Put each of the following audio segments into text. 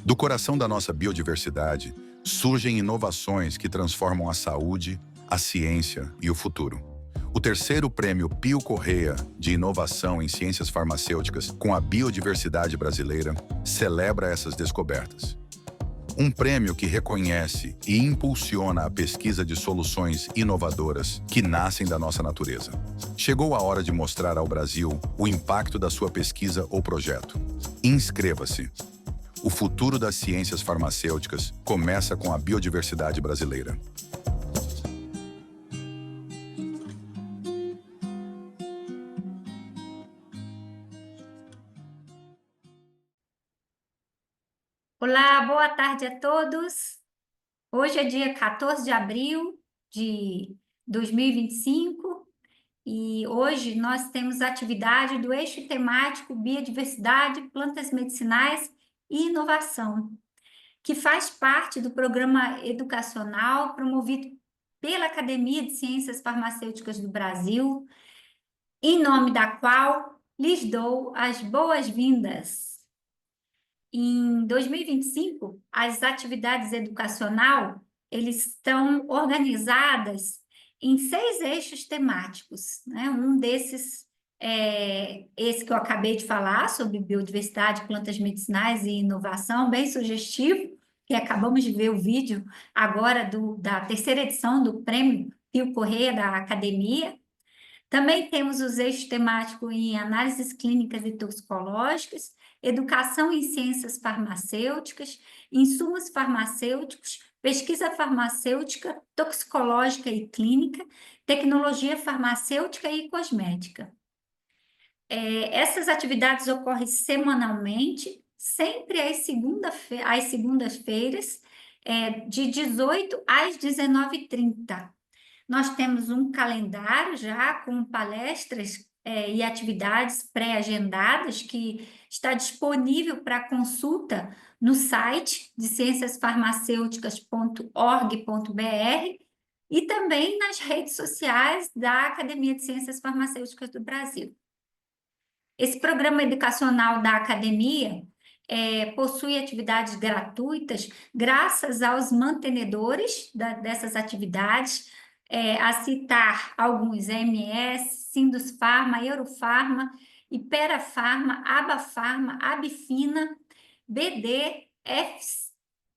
Do coração da nossa biodiversidade, surgem inovações que transformam a saúde, a ciência e o futuro. O terceiro prêmio Pio Corrêa de Inovação em Ciências Farmacêuticas com a Biodiversidade Brasileira celebra essas descobertas. Um prêmio que reconhece e impulsiona a pesquisa de soluções inovadoras que nascem da nossa natureza. Chegou a hora de mostrar ao Brasil o impacto da sua pesquisa ou projeto. Inscreva-se! O futuro das ciências farmacêuticas começa com a biodiversidade brasileira. Olá, boa tarde a todos. Hoje é dia 14 de abril de 2025 e hoje nós temos a atividade do eixo temático Biodiversidade, Plantas Medicinais e Inovação, que faz parte do programa educacional promovido pela Academia de Ciências Farmacêuticas do Brasil, em nome da qual lhes dou as boas-vindas. Em 2025, as atividades eles estão organizadas em 6 eixos temáticos, né? Um desses é esse que eu acabei de falar, sobre biodiversidade, plantas medicinais e inovação, bem sugestivo, que acabamos de ver o vídeo agora da terceira edição do Prêmio Pio Corrêa da Academia. Também temos os eixos temáticos em análises clínicas e toxicológicas, educação em ciências farmacêuticas, insumos farmacêuticos, pesquisa farmacêutica, toxicológica e clínica, tecnologia farmacêutica e cosmética. Essas atividades ocorrem semanalmente, sempre às segundas-feiras, de 18 às 19h30. Nós temos um calendário já com palestras e atividades pré-agendadas que está disponível para consulta no site de cienciasfarmacêuticas.org.br e também nas redes sociais da Academia de Ciências Farmacêuticas do Brasil. Esse programa educacional da Academia possui atividades gratuitas graças aos mantenedores dessas atividades, a citar alguns: MS, Sindusfarma, Eurofarma, Iperafarma, Abafarma, Abifina, BD,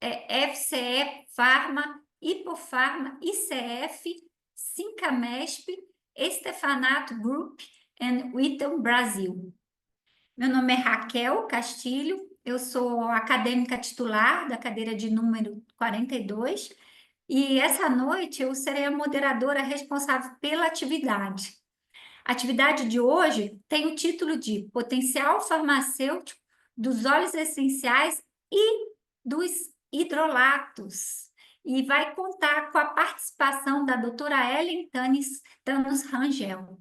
FCE Farma, Hipofarma, ICF, Sincamesp, Estefanato Group e Witton Brasil. Meu nome é Raquel Castilho, eu sou acadêmica titular da cadeira de número 42, e essa noite eu serei a moderadora responsável pela atividade. A atividade de hoje tem o título de Potencial Farmacêutico dos Óleos Essenciais e dos Hidrolatos, e vai contar com a participação da doutora Ellen Thanos Rangel.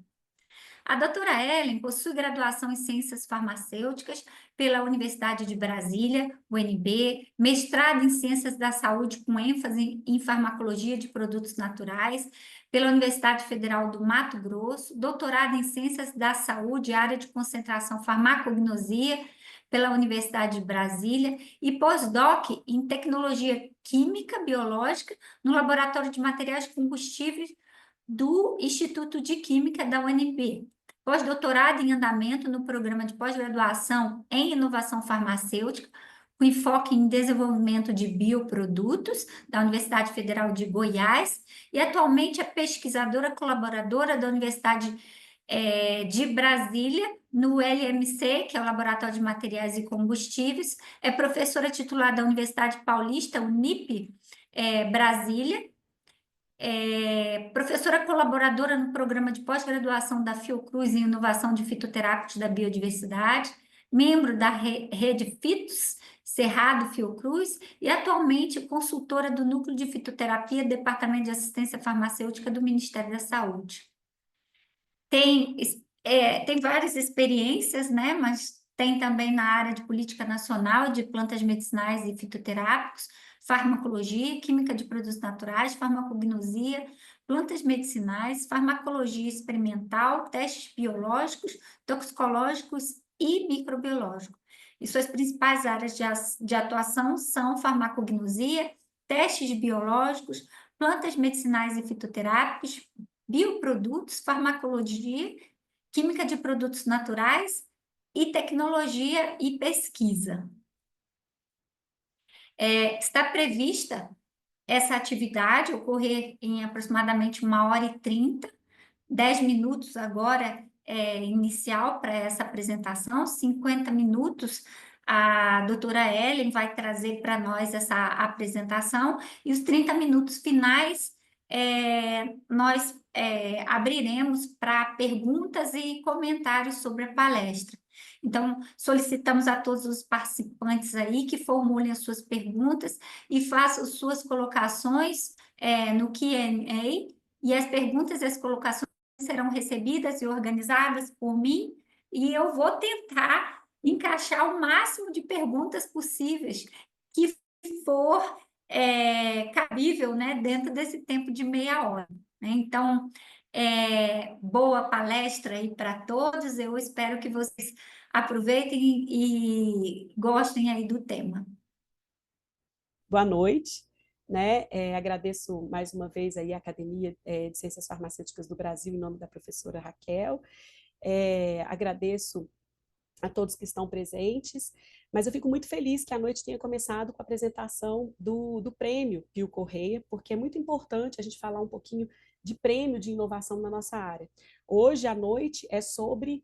A doutora Ellen possui graduação em Ciências Farmacêuticas pela Universidade de Brasília, UNB, mestrado em Ciências da Saúde com ênfase em Farmacologia de Produtos Naturais pela Universidade Federal do Mato Grosso, doutorado em Ciências da Saúde, área de concentração Farmacognosia pela Universidade de Brasília e pós-doc em Tecnologia Química Biológica no Laboratório de Materiais Combustíveis do Instituto de Química da UNB. Pós-doutorado em andamento no programa de pós-graduação em inovação farmacêutica, com enfoque em desenvolvimento de bioprodutos, da Universidade Federal de Goiás, e atualmente é pesquisadora colaboradora da Universidade de Brasília, no LMC, que é o Laboratório de Materiais e Combustíveis, é professora titular da Universidade Paulista, Unip, Brasília, professora colaboradora no programa de pós-graduação da Fiocruz em Inovação de Fitoterápicos da Biodiversidade, membro da rede Fitos, Cerrado Fiocruz, e atualmente consultora do Núcleo de Fitoterapia, Departamento de Assistência Farmacêutica do Ministério da Saúde. Tem várias experiências, né, mas tem também na área de política nacional de plantas medicinais e fitoterápicos, farmacologia, química de produtos naturais, farmacognosia, plantas medicinais, farmacologia experimental, testes biológicos, toxicológicos e microbiológicos. e suas principais áreas de atuação são farmacognosia, testes biológicos, plantas medicinais e fitoterápicos, bioprodutos, farmacologia, química de produtos naturais e tecnologia e pesquisa. Está prevista essa atividade ocorrer em aproximadamente 1h30, 10 minutos agora inicial para essa apresentação, 50 minutos a doutora Ellen vai trazer para nós essa apresentação, e os 30 minutos finais nós abriremos para perguntas e comentários sobre a palestra. Então, solicitamos a todos os participantes aí que formulem as suas perguntas e façam suas colocações no Q&A, e as perguntas e as colocações serão recebidas e organizadas por mim, e eu vou tentar encaixar o máximo de perguntas possíveis que for cabível, né, dentro desse tempo de meia hora, né? Então, boa palestra aí para todos, eu espero que vocês aproveitem e gostem aí do tema. Boa noite, né? Agradeço mais uma vez aí a Academia de Ciências Farmacêuticas do Brasil, em nome da professora Raquel. Agradeço a todos que estão presentes, mas eu fico muito feliz que a noite tenha começado com a apresentação do prêmio Pio Correia, porque é muito importante a gente falar um pouquinho de prêmio de inovação na nossa área. Hoje à noite é sobre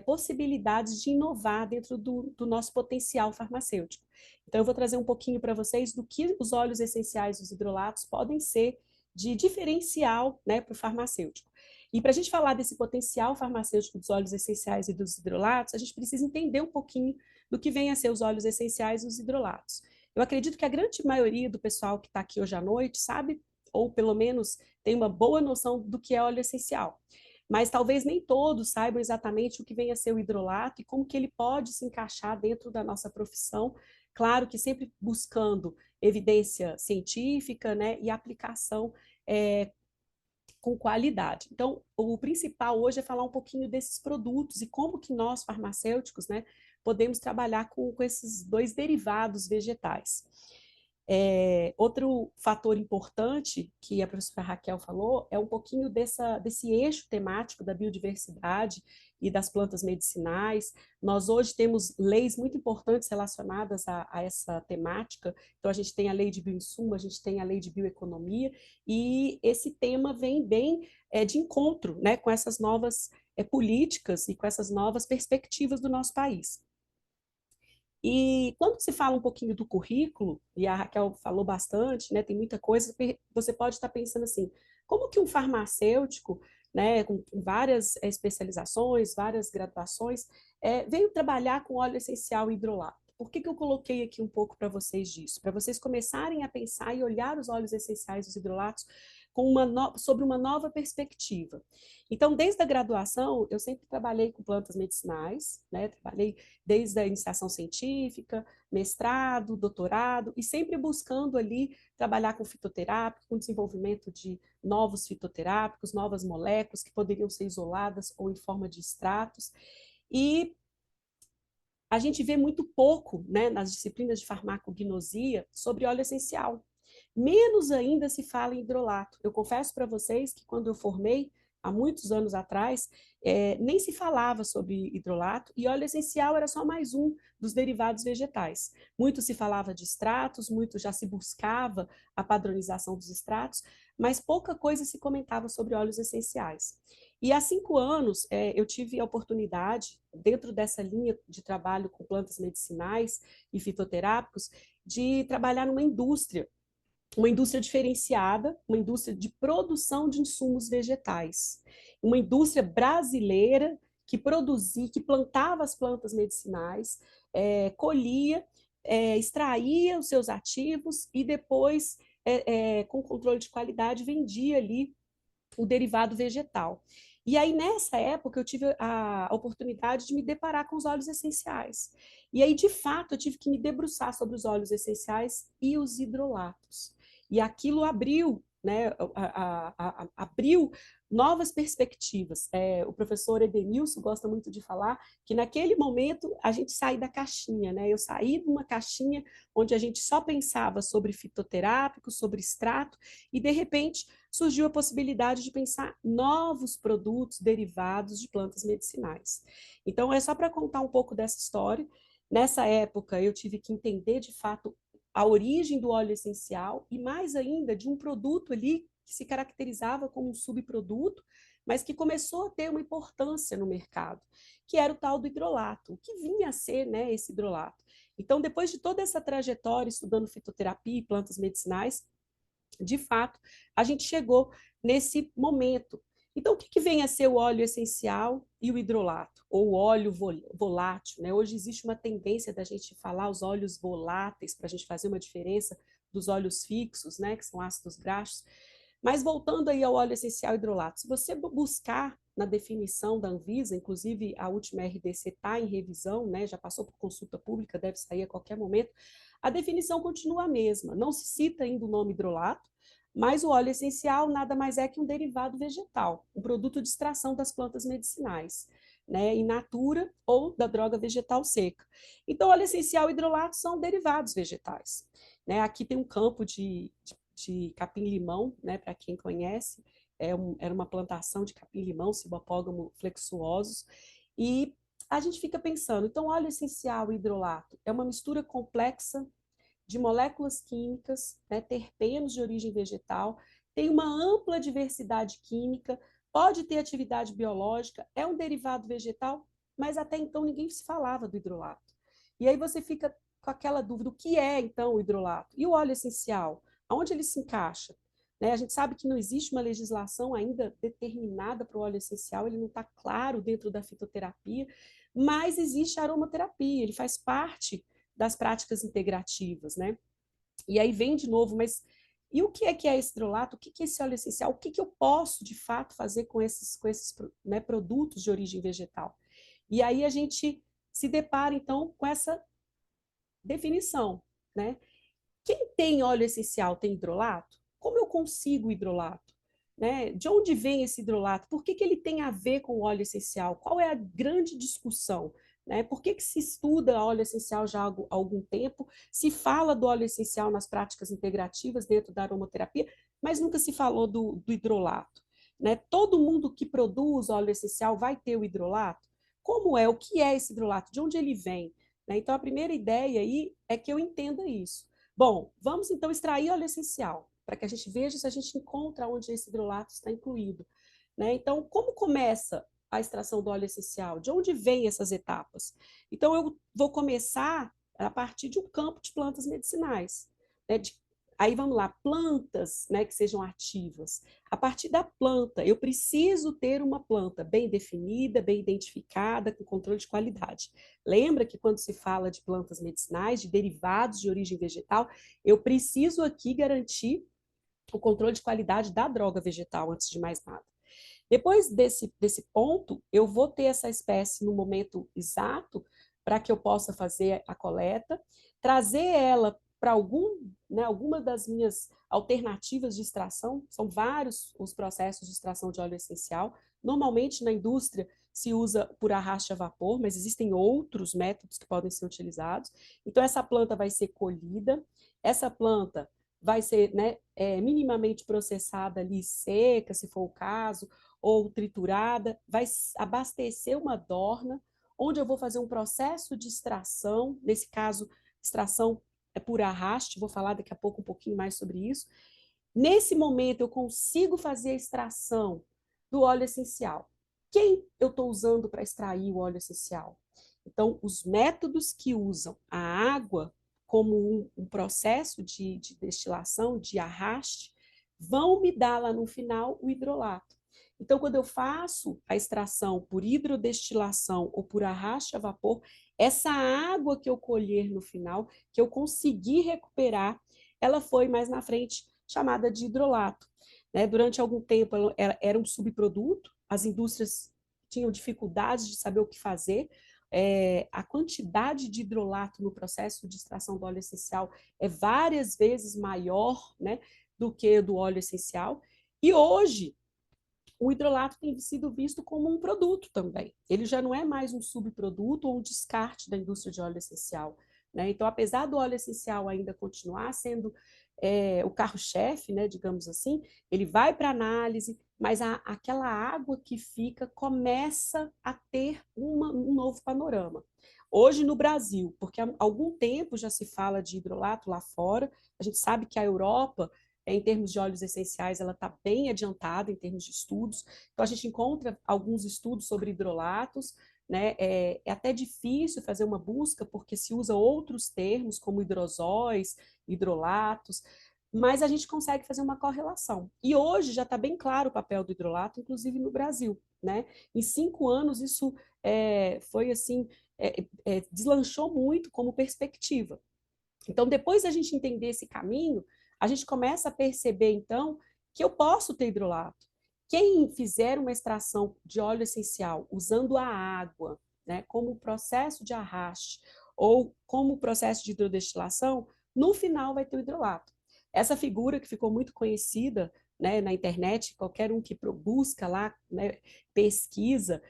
possibilidades de inovar dentro do nosso potencial farmacêutico. Então eu vou trazer um pouquinho para vocês do que os óleos essenciais dos hidrolatos podem ser de diferencial, né, para o farmacêutico. E para a gente falar desse potencial farmacêutico dos óleos essenciais e dos hidrolatos, a gente precisa entender um pouquinho do que vem a ser os óleos essenciais e os hidrolatos. Eu acredito que a grande maioria do pessoal que está aqui hoje à noite sabe, ou pelo menos tem uma boa noção do que é óleo essencial. Mas talvez nem todos saibam exatamente o que vem a ser o hidrolato e como que ele pode se encaixar dentro da nossa profissão, claro que sempre buscando evidência científica, né, e aplicação com qualidade. Então, o principal hoje é falar um pouquinho desses produtos e como que nós, farmacêuticos, né, podemos trabalhar com esses dois derivados vegetais. Outro fator importante que a professora Raquel falou é um pouquinho desse eixo temático da biodiversidade e das plantas medicinais. Nós hoje temos leis muito importantes relacionadas a essa temática. Então, a gente tem a lei de bioinsumo, a gente tem a lei de bioeconomia, e esse tema vem bem de encontro, né, com essas novas políticas e com essas novas perspectivas do nosso país. E quando se fala um pouquinho do currículo, e a Raquel falou bastante, né, tem muita coisa, você pode estar pensando assim, como que um farmacêutico, né, com várias especializações, várias graduações, veio trabalhar com óleo essencial e hidrolato? Por que eu coloquei aqui um pouco para vocês disso? Para vocês começarem a pensar e olhar os óleos essenciais e os hidrolatos sobre uma nova perspectiva. Então, desde a graduação, eu sempre trabalhei com plantas medicinais, né? Trabalhei desde a iniciação científica, mestrado, doutorado, e sempre buscando ali trabalhar com fitoterápico, com desenvolvimento de novos fitoterápicos, novas moléculas que poderiam ser isoladas ou em forma de extratos. E a gente vê muito pouco, né, nas disciplinas de farmacognosia sobre óleo essencial. Menos ainda se fala em hidrolato. Eu confesso para vocês que quando eu formei, há muitos anos atrás, nem se falava sobre hidrolato, e óleo essencial era só mais um dos derivados vegetais. Muito se falava de extratos, muito já se buscava a padronização dos extratos, mas pouca coisa se comentava sobre óleos essenciais. E há 5 anos eu tive a oportunidade, dentro dessa linha de trabalho com plantas medicinais e fitoterápicos, de trabalhar numa indústria, uma indústria diferenciada, uma indústria de produção de insumos vegetais. Uma indústria brasileira que produzia, que plantava as plantas medicinais, colhia, extraía os seus ativos e depois, com controle de qualidade, vendia ali o derivado vegetal. E aí, nessa época, eu tive a oportunidade de me deparar com os óleos essenciais. E aí, de fato, eu tive que me debruçar sobre os óleos essenciais e os hidrolatos. E aquilo abriu, né, abriu novas perspectivas. O professor Edenilson gosta muito de falar que naquele momento a gente sai da caixinha, né? Eu saí de uma caixinha onde a gente só pensava sobre fitoterápico, sobre extrato, e de repente surgiu a possibilidade de pensar novos produtos derivados de plantas medicinais. Então, é só para contar um pouco dessa história. Nessa época, eu tive que entender de fato a origem do óleo essencial e mais ainda de um produto ali que se caracterizava como um subproduto, mas que começou a ter uma importância no mercado, que era o tal do hidrolato, o que vinha a ser, né, esse hidrolato. Então, depois de toda essa trajetória estudando fitoterapia e plantas medicinais, de fato, a gente chegou nesse momento. Então, o que vem a ser o óleo essencial e o hidrolato, ou o óleo volátil, né? Hoje existe uma tendência da gente falar os óleos voláteis, para a gente fazer uma diferença dos óleos fixos, né? Que são ácidos graxos. Mas voltando aí ao óleo essencial e hidrolato, se você buscar na definição da Anvisa, inclusive a última RDC está em revisão, né? Já passou por consulta pública, deve sair a qualquer momento, a definição continua a mesma, não se cita ainda o nome hidrolato, mas o óleo essencial nada mais é que um derivado vegetal, um produto de extração das plantas medicinais, né, in natura ou da droga vegetal seca. Então, óleo essencial e hidrolato são derivados vegetais. Né? Aqui tem um campo de capim-limão, né, para quem conhece, era uma plantação de capim-limão, Cibopógamo flexuosus, e a gente fica pensando, então, óleo essencial e hidrolato é uma mistura complexa de moléculas químicas, né, terpenos de origem vegetal, tem uma ampla diversidade química, pode ter atividade biológica, é um derivado vegetal, mas até então ninguém se falava do hidrolato. E aí você fica com aquela dúvida, o que é então o hidrolato? E o óleo essencial? Aonde ele se encaixa? Né? A gente sabe que não existe uma legislação ainda determinada para o óleo essencial, ele não está claro dentro da fitoterapia, mas existe a aromaterapia, ele faz parte das práticas integrativas, né? E aí vem de novo, mas e o que é esse hidrolato? O que é esse óleo essencial? O que eu posso, de fato, fazer com esses né, produtos de origem vegetal? E aí a gente se depara, então, com essa definição, né? Quem tem óleo essencial tem hidrolato? Como eu consigo hidrolato? Né? De onde vem esse hidrolato? Por que ele tem a ver com o óleo essencial? Qual é a grande discussão? Né? Por que se estuda óleo essencial já há algum tempo? Se fala do óleo essencial nas práticas integrativas dentro da aromaterapia, mas nunca se falou do hidrolato. Né? Todo mundo que produz óleo essencial vai ter o hidrolato? Como é? O que é esse hidrolato? De onde ele vem? Né? Então, a primeira ideia aí é que eu entenda isso. Bom, vamos então extrair óleo essencial, para que a gente veja se a gente encontra onde esse hidrolato está incluído. Né? Então, como começa a extração do óleo essencial? De onde vêm essas etapas? Então, eu vou começar a partir de um campo de plantas medicinais. Né? Aí vamos lá, plantas, né, que sejam ativas. A partir da planta, eu preciso ter uma planta bem definida, bem identificada, com controle de qualidade. Lembra que quando se fala de plantas medicinais, de derivados de origem vegetal, eu preciso aqui garantir o controle de qualidade da droga vegetal, antes de mais nada. Depois desse ponto, eu vou ter essa espécie no momento exato para que eu possa fazer a coleta, trazer ela para alguma das minhas alternativas de extração, são vários os processos de extração de óleo essencial. Normalmente na indústria se usa por arraste a vapor, mas existem outros métodos que podem ser utilizados. Então essa planta vai ser colhida, essa planta vai ser, né, minimamente processada ali, seca, se for o caso, ou triturada, vai abastecer uma dorna, onde eu vou fazer um processo de extração, nesse caso, extração é por arraste, vou falar daqui a pouco um pouquinho mais sobre isso. Nesse momento, eu consigo fazer a extração do óleo essencial. Quem eu estou usando para extrair o óleo essencial? Então, os métodos que usam a água como um processo de destilação, de arraste, vão me dar lá no final o hidrolato. Então, quando eu faço a extração por hidrodestilação ou por arraste a vapor, essa água que eu colher no final, que eu consegui recuperar, ela foi mais na frente chamada de hidrolato. Né? Durante algum tempo ela era um subproduto, as indústrias tinham dificuldades de saber o que fazer, a quantidade de hidrolato no processo de extração do óleo essencial é várias vezes maior, né, do que do óleo essencial. E hoje, o hidrolato tem sido visto como um produto também. Ele já não é mais um subproduto ou um descarte da indústria de óleo essencial, né? Então, apesar do óleo essencial ainda continuar sendo o carro-chefe, né, digamos assim, ele vai para análise, mas aquela água que fica começa a ter um novo panorama. Hoje no Brasil, porque há algum tempo já se fala de hidrolato lá fora, a gente sabe que a Europa, em termos de óleos essenciais, ela está bem adiantada em termos de estudos. Então, a gente encontra alguns estudos sobre hidrolatos, né? É até difícil fazer uma busca, porque se usa outros termos, como hidrosóis, hidrolatos, mas a gente consegue fazer uma correlação. E hoje já está bem claro o papel do hidrolato, inclusive no Brasil, né? Em 5 anos, isso foi assim, deslanchou muito como perspectiva. Então, depois da gente entender esse caminho, a gente começa a perceber, então, que eu posso ter hidrolato. Quem fizer uma extração de óleo essencial usando a água, né, como processo de arraste ou como processo de hidrodestilação, no final vai ter o hidrolato. Essa figura que ficou muito conhecida, né, na internet, qualquer um que busca lá, né, pesquisa,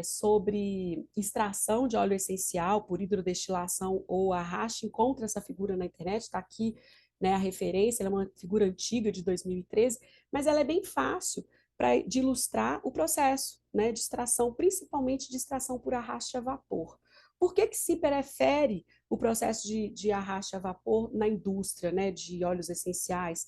sobre extração de óleo essencial por hidrodestilação ou arraste, encontra essa figura na internet, está aqui, né, a referência, ela é uma figura antiga de 2013, mas ela é bem fácil de ilustrar o processo, né, de extração, principalmente de extração por arraste a vapor. Por que se prefere o processo de arraste a vapor na indústria, né, de óleos essenciais?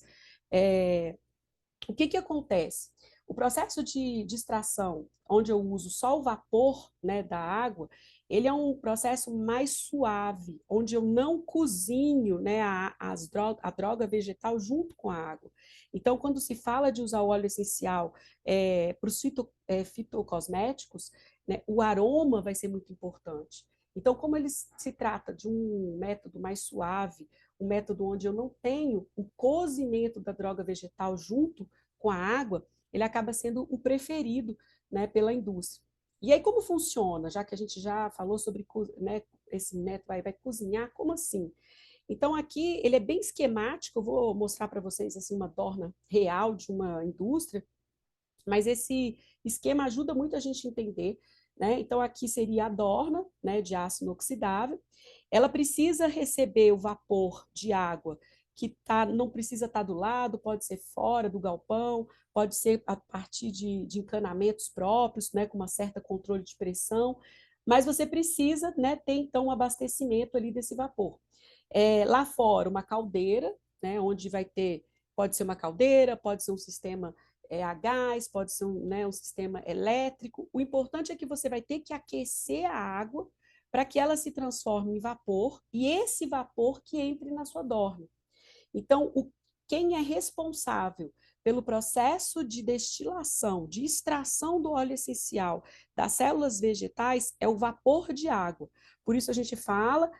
O que acontece? O processo de extração, onde eu uso só o vapor, né, da água, ele é um processo mais suave, onde eu não cozinho, né, a droga vegetal junto com a água. Então, quando se fala de usar o óleo essencial para os fitocosméticos, né, o aroma vai ser muito importante. Então, como ele se trata de um método mais suave, um método onde eu não tenho o cozimento da droga vegetal junto com a água, ele acaba sendo o preferido, né, pela indústria. E aí, como funciona? Já que a gente já falou sobre, né, esse método vai cozinhar, como assim? Então, aqui ele é bem esquemático, eu vou mostrar para vocês assim, uma dorna real de uma indústria, mas esse esquema ajuda muito a gente a entender, né? Então, aqui seria a dorna, né, de aço inoxidável. Ela precisa receber o vapor de água que não precisa estar do lado, pode ser fora do galpão, pode ser a partir de encanamentos próprios, né, com uma certa controle de pressão, mas você precisa, né, ter então um abastecimento ali desse vapor. Lá fora, uma caldeira, né, onde vai ter, pode ser uma caldeira, pode ser um sistema a gás, pode ser um sistema elétrico. O importante é que você vai ter que aquecer a água para que ela se transforme em vapor e esse vapor que entre na sua dorna. Então, quem é responsável pelo processo de destilação, de extração do óleo essencial das células vegetais é o vapor de água. Por isso a gente fala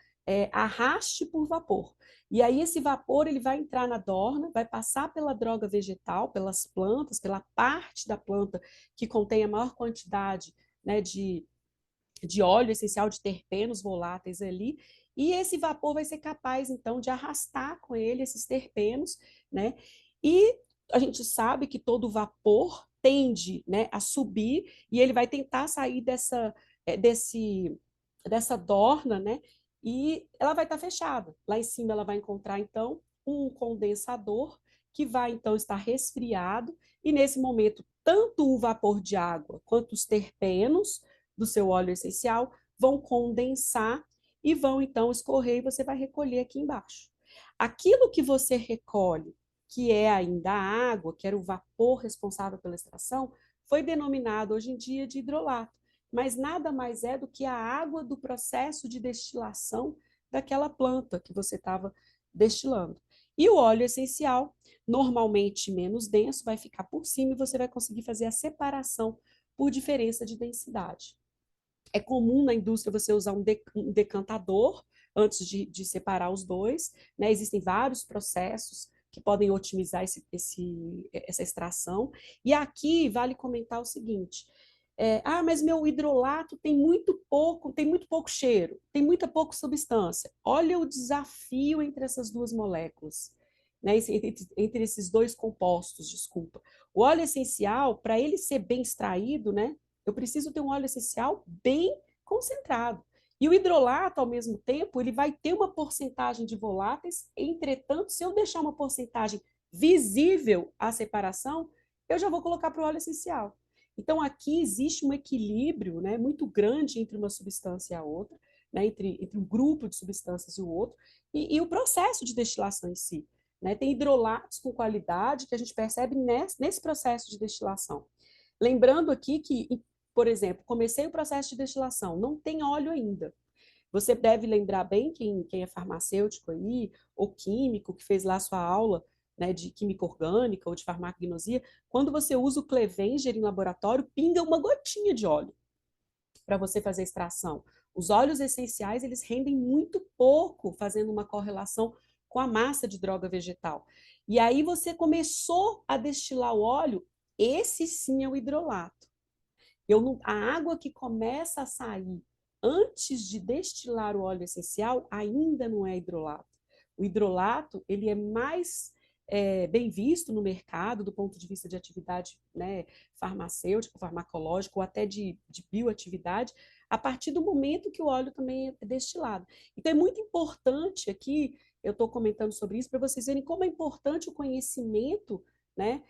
arraste por vapor. E aí esse vapor ele vai entrar na dorna, vai passar pela droga vegetal, pelas plantas, pela parte da planta que contém a maior quantidade, né, de óleo essencial, de terpenos voláteis ali, e esse vapor vai ser capaz, então, de arrastar com ele esses terpenos, né? E a gente sabe que todo vapor tende, né, a subir, e ele vai tentar sair dessa dorna, né? E ela vai estar fechada. Lá em cima ela vai encontrar, então, um condensador que vai, então, estar resfriado, e nesse momento, tanto o vapor de água quanto os terpenos do seu óleo essencial vão condensar e vão, então, escorrer e você vai recolher aqui embaixo. Aquilo que você recolhe, que é ainda a água, que era o vapor responsável pela extração, foi denominado hoje em dia de hidrolato, mas nada mais é do que a água do processo de destilação daquela planta que você estava destilando. E o óleo essencial, normalmente menos denso, vai ficar por cima e você vai conseguir fazer a separação por diferença de densidade. É comum na indústria você usar um decantador antes de separar os dois, né? Existem vários processos que podem otimizar essa extração. E aqui vale comentar o seguinte: mas meu hidrolato tem muito pouco cheiro, tem muita pouca substância. Olha o desafio entre essas duas moléculas. né, entre esses dois compostos, desculpa. O óleo essencial, para ele ser bem extraído, né, eu preciso ter um óleo essencial bem concentrado. E o hidrolato, ao mesmo tempo, ele vai ter uma porcentagem de voláteis, entretanto, se eu deixar uma porcentagem visível à separação, eu já vou colocar para o óleo essencial. Então, aqui existe um equilíbrio, né, muito grande entre uma substância e a outra, né, entre um grupo de substâncias e o outro, e o processo de destilação em si. Né? Tem hidrolatos com qualidade que a gente percebe nesse processo de destilação. Lembrando aqui que, por exemplo, comecei o processo de destilação, não tem óleo ainda. Você deve lembrar bem, quem é farmacêutico aí, ou químico, que fez lá sua aula, né, de química orgânica ou de farmacognosia, quando você usa o Clevenger em laboratório, pinga uma gotinha de óleo para você fazer extração. Os óleos essenciais, eles rendem muito pouco, fazendo uma correlação com a massa de droga vegetal. E aí você começou a destilar o óleo, esse sim é o hidrolato. A água que começa a sair antes de destilar o óleo essencial ainda não é hidrolato. O hidrolato, ele é mais bem visto no mercado do ponto de vista de atividade, né, farmacêutica, farmacológica ou até de bioatividade, a partir do momento que o óleo também é destilado. Então, é muito importante aqui, eu estou comentando sobre isso, para vocês verem como é importante o conhecimento, né,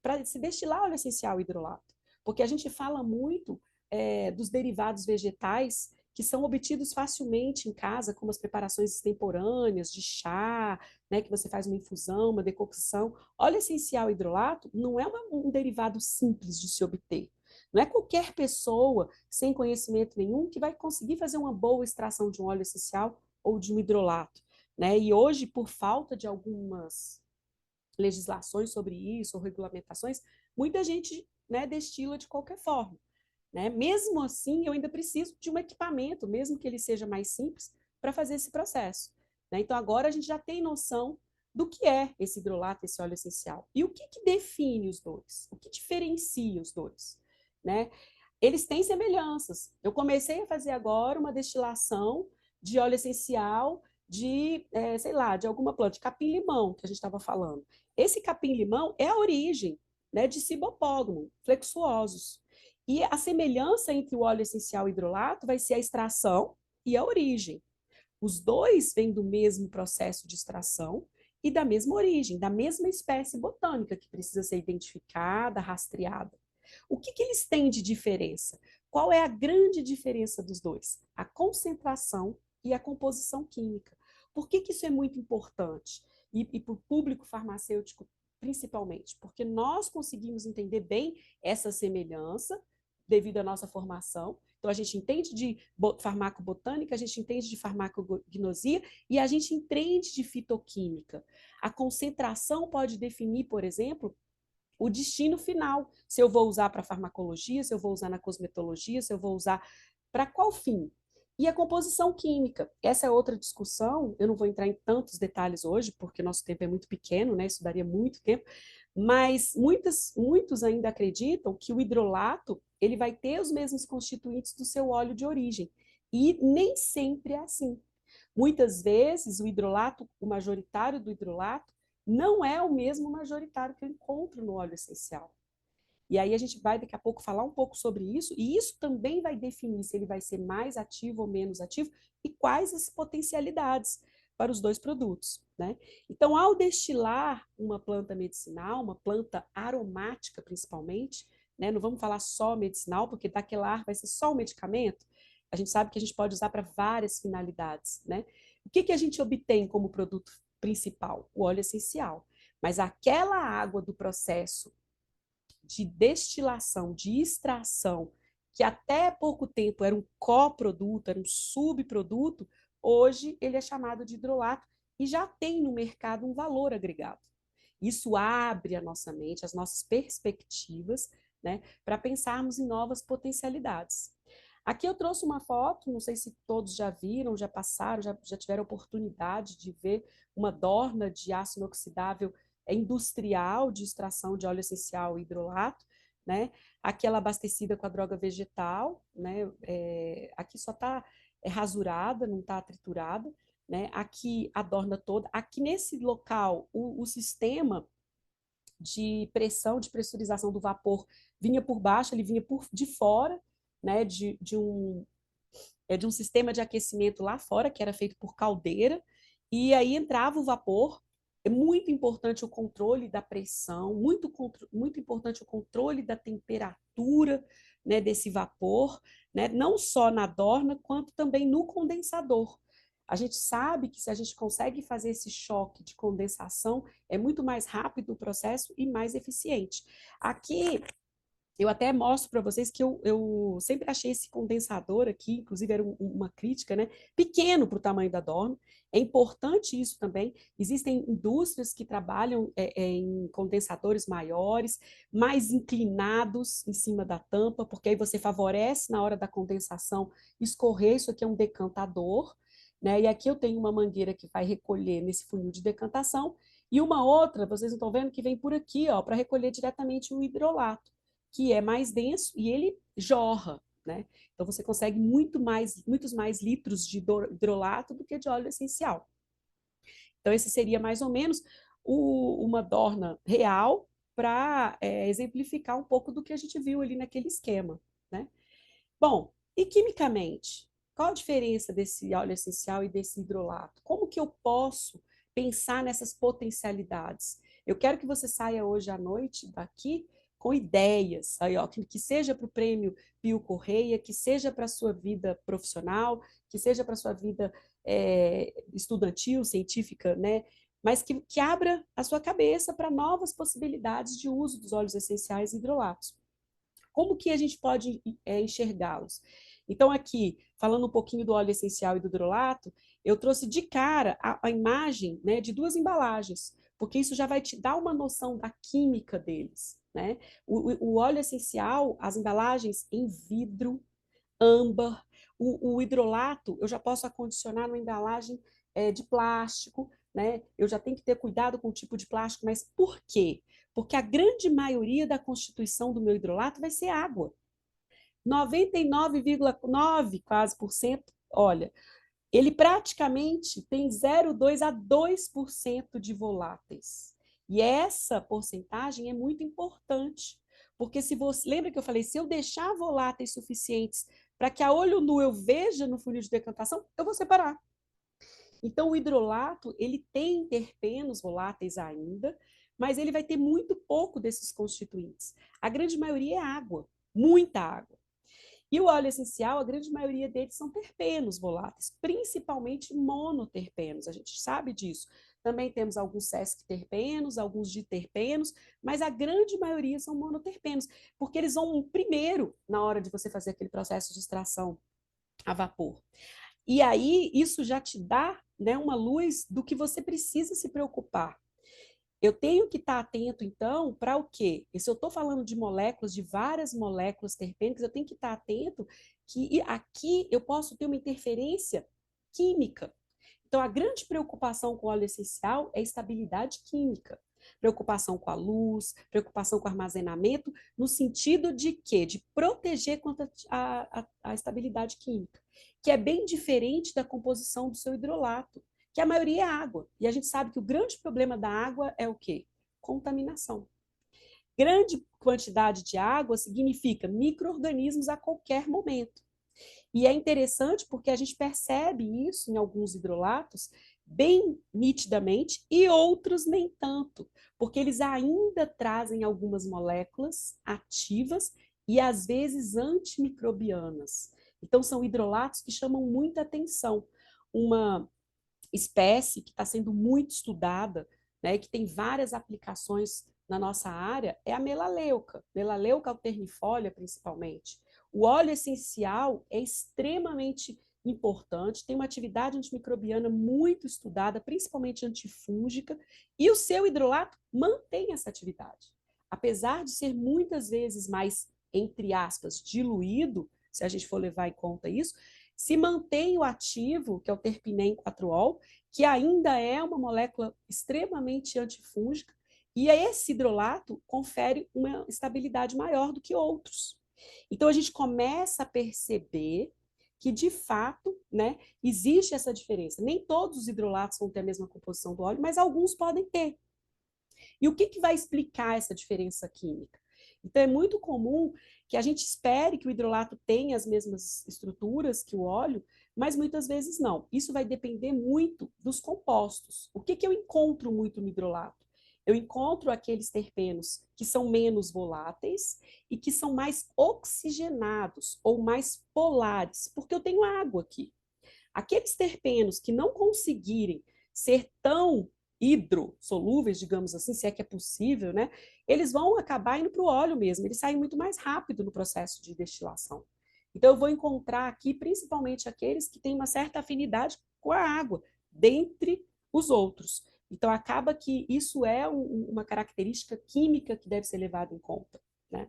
para se destilar óleo essencial hidrolato. Porque a gente fala muito dos derivados vegetais que são obtidos facilmente em casa, como as preparações extemporâneas de chá, né, que você faz uma infusão, uma decocção. Óleo essencial hidrolato não é um derivado simples de se obter. Não é qualquer pessoa sem conhecimento nenhum que vai conseguir fazer uma boa extração de um óleo essencial ou de um hidrolato. Né? E hoje, por falta de algumas legislações sobre isso, ou regulamentações, muita gente, né, destila de qualquer forma. Né? Mesmo assim, eu ainda preciso de um equipamento, mesmo que ele seja mais simples, para fazer esse processo. Né? Então, agora a gente já tem noção do que é esse hidrolato, esse óleo essencial. E o que define os dois? O que diferencia os dois? Né? Eles têm semelhanças. Eu comecei a fazer agora uma destilação de óleo essencial sei lá, de alguma planta, de capim-limão, que a gente estava falando. Esse capim-limão é a origem, né, de Cibopógamo, flexuosos. E a semelhança entre o óleo essencial e o hidrolato vai ser a extração e a origem. Os dois vêm do mesmo processo de extração e da mesma origem, da mesma espécie botânica que precisa ser identificada, rastreada. O que eles têm de diferença? Qual é a grande diferença dos dois? A concentração e a composição química. Por que isso é muito importante? E para o público farmacêutico principalmente, porque nós conseguimos entender bem essa semelhança devido à nossa formação. Então, a gente entende de farmacobotânica, a gente entende de farmacognosia e a gente entende de fitoquímica. A concentração pode definir, por exemplo, o destino final. Se eu vou usar para farmacologia, se eu vou usar na cosmetologia, se eu vou usar para qual fim? E a composição química. Essa é outra discussão, eu não vou entrar em tantos detalhes hoje, porque nosso tempo é muito pequeno, né? Isso daria muito tempo, mas muitos ainda acreditam que o hidrolato ele vai ter os mesmos constituintes do seu óleo de origem. E nem sempre é assim. Muitas vezes, o hidrolato, o majoritário do hidrolato, não é o mesmo majoritário que eu encontro no óleo essencial. E aí a gente vai daqui a pouco falar um pouco sobre isso, e isso também vai definir se ele vai ser mais ativo ou menos ativo e quais as potencialidades para os dois produtos. Né? Então, ao destilar uma planta medicinal, uma planta aromática principalmente, né? Não vamos falar só medicinal, porque daquele ar vai ser só um medicamento, a gente sabe que a gente pode usar para várias finalidades. Né? O que a gente obtém como produto principal? O óleo essencial. Mas aquela água do processo de destilação, de extração, que até pouco tempo era um coproduto, era um subproduto, hoje ele é chamado de hidrolato e já tem no mercado um valor agregado. Isso abre a nossa mente, as nossas perspectivas, né, para pensarmos em novas potencialidades. Aqui eu trouxe uma foto, não sei se todos já viram, já passaram, já tiveram oportunidade de ver uma dorna de aço inoxidável industrial de extração de óleo essencial e hidrolato, né? Aqui ela abastecida com a droga vegetal, né? Aqui só está rasurada, não está triturada, né? Aqui a dorna toda. Aqui nesse local, o sistema de pressão, de pressurização do vapor vinha por baixo, ele vinha de fora, né? De um sistema de aquecimento lá fora, que era feito por caldeira, e aí entrava o vapor. É muito importante o controle da pressão, muito importante o controle da temperatura, né, desse vapor, né, não só na dorna, quanto também no condensador. A gente sabe que se a gente consegue fazer esse choque de condensação, é muito mais rápido o processo e mais eficiente. Aqui eu até mostro para vocês que eu sempre achei esse condensador aqui, inclusive era uma crítica, né? Pequeno para o tamanho da dorna. É importante isso também. Existem indústrias que trabalham em condensadores maiores, mais inclinados em cima da tampa, porque aí você favorece na hora da condensação escorrer. Isso aqui é um decantador, né? E aqui eu tenho uma mangueira que vai recolher nesse funil de decantação, e uma outra, vocês não estão vendo, que vem por aqui, ó, para recolher diretamente o hidrolato, que é mais denso e ele jorra, né? Então você consegue muitos mais litros de hidrolato do que de óleo essencial. Então esse seria mais ou menos uma dorna real para exemplificar um pouco do que a gente viu ali naquele esquema, né? Bom, e quimicamente? Qual a diferença desse óleo essencial e desse hidrolato? Como que eu posso pensar nessas potencialidades? Eu quero que você saia hoje à noite daqui com ideias, aí, ó, que seja para o prêmio Pio Correia, que seja para a sua vida profissional, que seja para a sua vida estudantil, científica, né? Mas que abra a sua cabeça para novas possibilidades de uso dos óleos essenciais e hidrolatos. Como que a gente pode enxergá-los? Então, aqui, falando um pouquinho do óleo essencial e do hidrolato, eu trouxe de cara a imagem, né, de duas embalagens, porque isso já vai te dar uma noção da química deles, né? O óleo essencial, as embalagens em vidro, âmbar, o hidrolato, eu já posso acondicionar numa embalagem de plástico, né? Eu já tenho que ter cuidado com o tipo de plástico, mas por quê? Porque a grande maioria da constituição do meu hidrolato vai ser água. 99,9 quase por cento, olha, ele praticamente tem 0,2 a 2% de voláteis. E essa porcentagem é muito importante, porque se você lembra que eu falei, se eu deixar voláteis suficientes para que a olho nu eu veja no funil de decantação, eu vou separar. Então o hidrolato, ele tem terpenos voláteis ainda, mas ele vai ter muito pouco desses constituintes. A grande maioria é água, muita água. E o óleo essencial, a grande maioria deles são terpenos voláteis, principalmente monoterpenos, a gente sabe disso. Também temos alguns sesquiterpenos, alguns diterpenos, mas a grande maioria são monoterpenos, porque eles vão primeiro na hora de você fazer aquele processo de extração a vapor. E aí isso já te dá, né, uma luz do que você precisa se preocupar. Eu tenho que estar atento, então, para o quê? E se eu estou falando de moléculas, de várias moléculas terpênicas, eu tenho que estar atento que aqui eu posso ter uma interferência química. Então, a grande preocupação com o óleo essencial é estabilidade química. Preocupação com a luz, preocupação com o armazenamento, no sentido de quê? De proteger contra a estabilidade química, que é bem diferente da composição do seu hidrolato, que a maioria é água. E a gente sabe que o grande problema da água é o quê? Contaminação. Grande quantidade de água significa micro-organismos a qualquer momento. E é interessante porque a gente percebe isso em alguns hidrolatos bem nitidamente e outros nem tanto, porque eles ainda trazem algumas moléculas ativas e às vezes antimicrobianas. Então são hidrolatos que chamam muita atenção. Uma espécie que está sendo muito estudada, né, que tem várias aplicações na nossa área, é a melaleuca alternifolia, principalmente. O óleo essencial é extremamente importante, tem uma atividade antimicrobiana muito estudada, principalmente antifúngica, e o seu hidrolato mantém essa atividade. Apesar de ser muitas vezes mais, entre aspas, diluído, se a gente for levar em conta isso, se mantém o ativo, que é o terpinem 4-ol, que ainda é uma molécula extremamente antifúngica, e esse hidrolato confere uma estabilidade maior do que outros. Então, a gente começa a perceber que, de fato, né, existe essa diferença. Nem todos os hidrolatos vão ter a mesma composição do óleo, mas alguns podem ter. E o que vai explicar essa diferença química? Então, é muito comum que a gente espere que o hidrolato tenha as mesmas estruturas que o óleo, mas muitas vezes não. Isso vai depender muito dos compostos. O que eu encontro muito no hidrolato? Eu encontro aqueles terpenos que são menos voláteis e que são mais oxigenados ou mais polares, porque eu tenho água aqui. Aqueles terpenos que não conseguirem ser tão hidrossolúveis, digamos assim, se é que é possível, né? Eles vão acabar indo para o óleo mesmo, eles saem muito mais rápido no processo de destilação. Então, eu vou encontrar aqui principalmente aqueles que têm uma certa afinidade com a água, dentre os outros. Então, acaba que isso é uma característica química que deve ser levada em conta, né?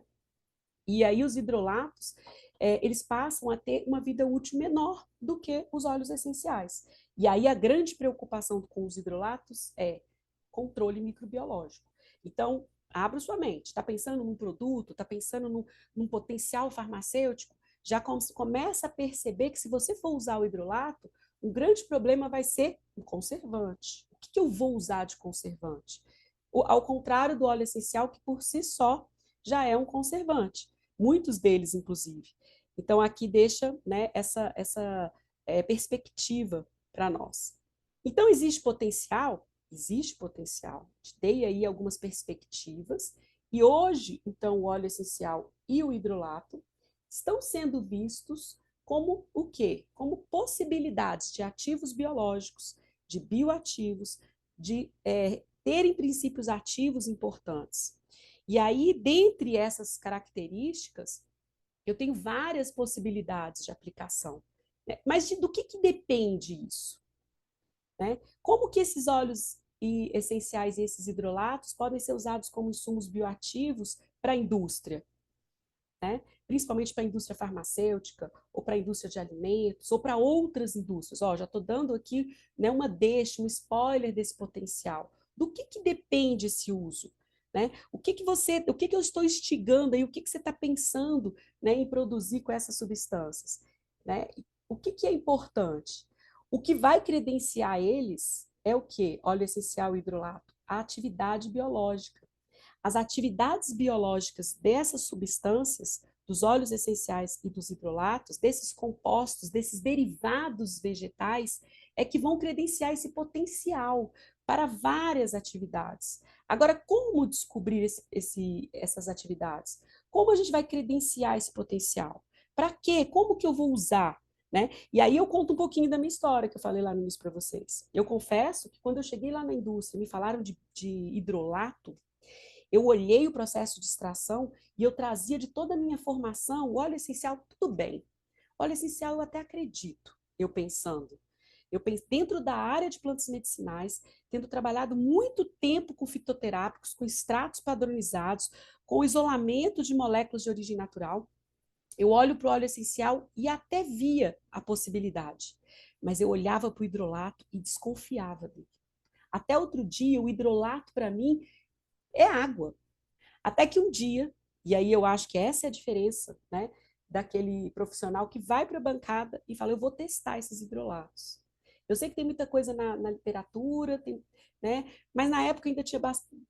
E aí os hidrolatos, eles passam a ter uma vida útil menor do que os óleos essenciais. E aí a grande preocupação com os hidrolatos é controle microbiológico. Então, abra sua mente, está pensando num produto, está pensando num potencial farmacêutico, já começa a perceber que se você for usar o hidrolato, um grande problema vai ser o conservante. O que eu vou usar de conservante? Ao contrário do óleo essencial, que por si só já é um conservante. Muitos deles, inclusive. Então, aqui deixa, né, essa perspectiva para nós. Então, existe potencial? Existe potencial. Te dei aí algumas perspectivas. E hoje, então, o óleo essencial e o hidrolato estão sendo vistos como o quê? Como possibilidades de ativos biológicos, de bioativos, de terem princípios ativos importantes. E aí, dentre essas características, eu tenho várias possibilidades de aplicação. Né? Mas do que depende isso? Né? Como que esses óleos essenciais e esses hidrolatos podem ser usados como insumos bioativos para a indústria? Né? Principalmente para a indústria farmacêutica, ou para a indústria de alimentos, ou para outras indústrias. Já estou dando aqui, né, uma deixa, um spoiler desse potencial. Do que depende esse uso? Né? O que eu estou instigando aí, o que você está pensando, né, em produzir com essas substâncias? Né? O que é importante? O que vai credenciar eles é o quê? Óleo essencial e hidrolato? A atividade biológica. As atividades biológicas dessas substâncias, dos óleos essenciais e dos hidrolatos, desses compostos, desses derivados vegetais, é que vão credenciar esse potencial para várias atividades. Agora, como descobrir essas atividades? Como a gente vai credenciar esse potencial? Para quê? Como que eu vou usar? Né? E aí eu conto um pouquinho da minha história, que eu falei lá no início para vocês. Eu confesso que quando eu cheguei lá na indústria e me falaram de hidrolato, eu olhei o processo de extração e eu trazia de toda a minha formação o óleo essencial, tudo bem. Óleo essencial eu até acredito, eu pensando. Eu penso dentro da área de plantas medicinais, tendo trabalhado muito tempo com fitoterápicos, com extratos padronizados, com isolamento de moléculas de origem natural, eu olho para o óleo essencial e até via a possibilidade. Mas eu olhava para o hidrolato e desconfiava dele. Até outro dia, o hidrolato, para mim, é água. Até que um dia, e aí eu acho que essa é a diferença, né, daquele profissional que vai para a bancada e fala, eu vou testar esses hidrolatos. Eu sei que tem muita coisa na literatura, né, mas na época ainda tinha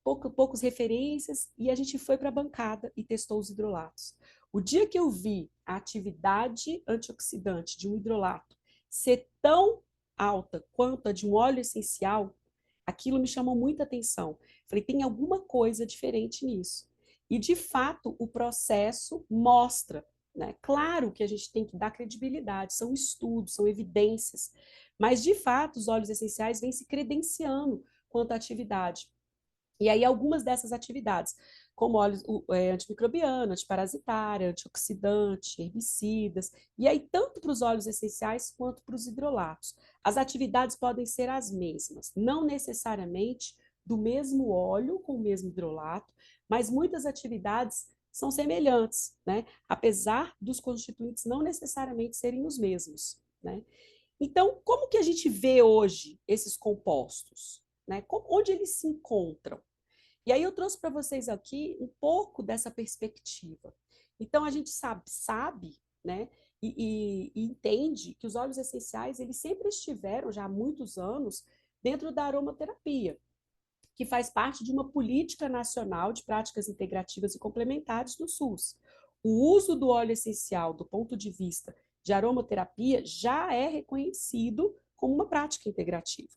poucas referências e a gente foi para a bancada e testou os hidrolatos. O dia que eu vi a atividade antioxidante de um hidrolato ser tão alta quanto a de um óleo essencial, aquilo me chamou muita atenção. Falei, tem alguma coisa diferente nisso. E, de fato, o processo mostra, né? Claro que a gente tem que dar credibilidade, são estudos, são evidências, mas, de fato, os óleos essenciais vêm se credenciando quanto à atividade. E aí, algumas dessas atividades, como óleos antimicrobiano, antiparasitário, antioxidante, herbicidas, e aí tanto para os óleos essenciais quanto para os hidrolatos. As atividades podem ser as mesmas, não necessariamente do mesmo óleo com o mesmo hidrolato, mas muitas atividades são semelhantes, né? Apesar dos constituintes não necessariamente serem os mesmos, né? Então, como que a gente vê hoje esses compostos? Né? Onde eles se encontram? E aí eu trouxe para vocês aqui um pouco dessa perspectiva. Então, a gente sabe, né, e entende que os óleos essenciais eles sempre estiveram, já há muitos anos, dentro da aromaterapia, que faz parte de uma política nacional de práticas integrativas e complementares do SUS. O uso do óleo essencial do ponto de vista de aromaterapia já é reconhecido como uma prática integrativa.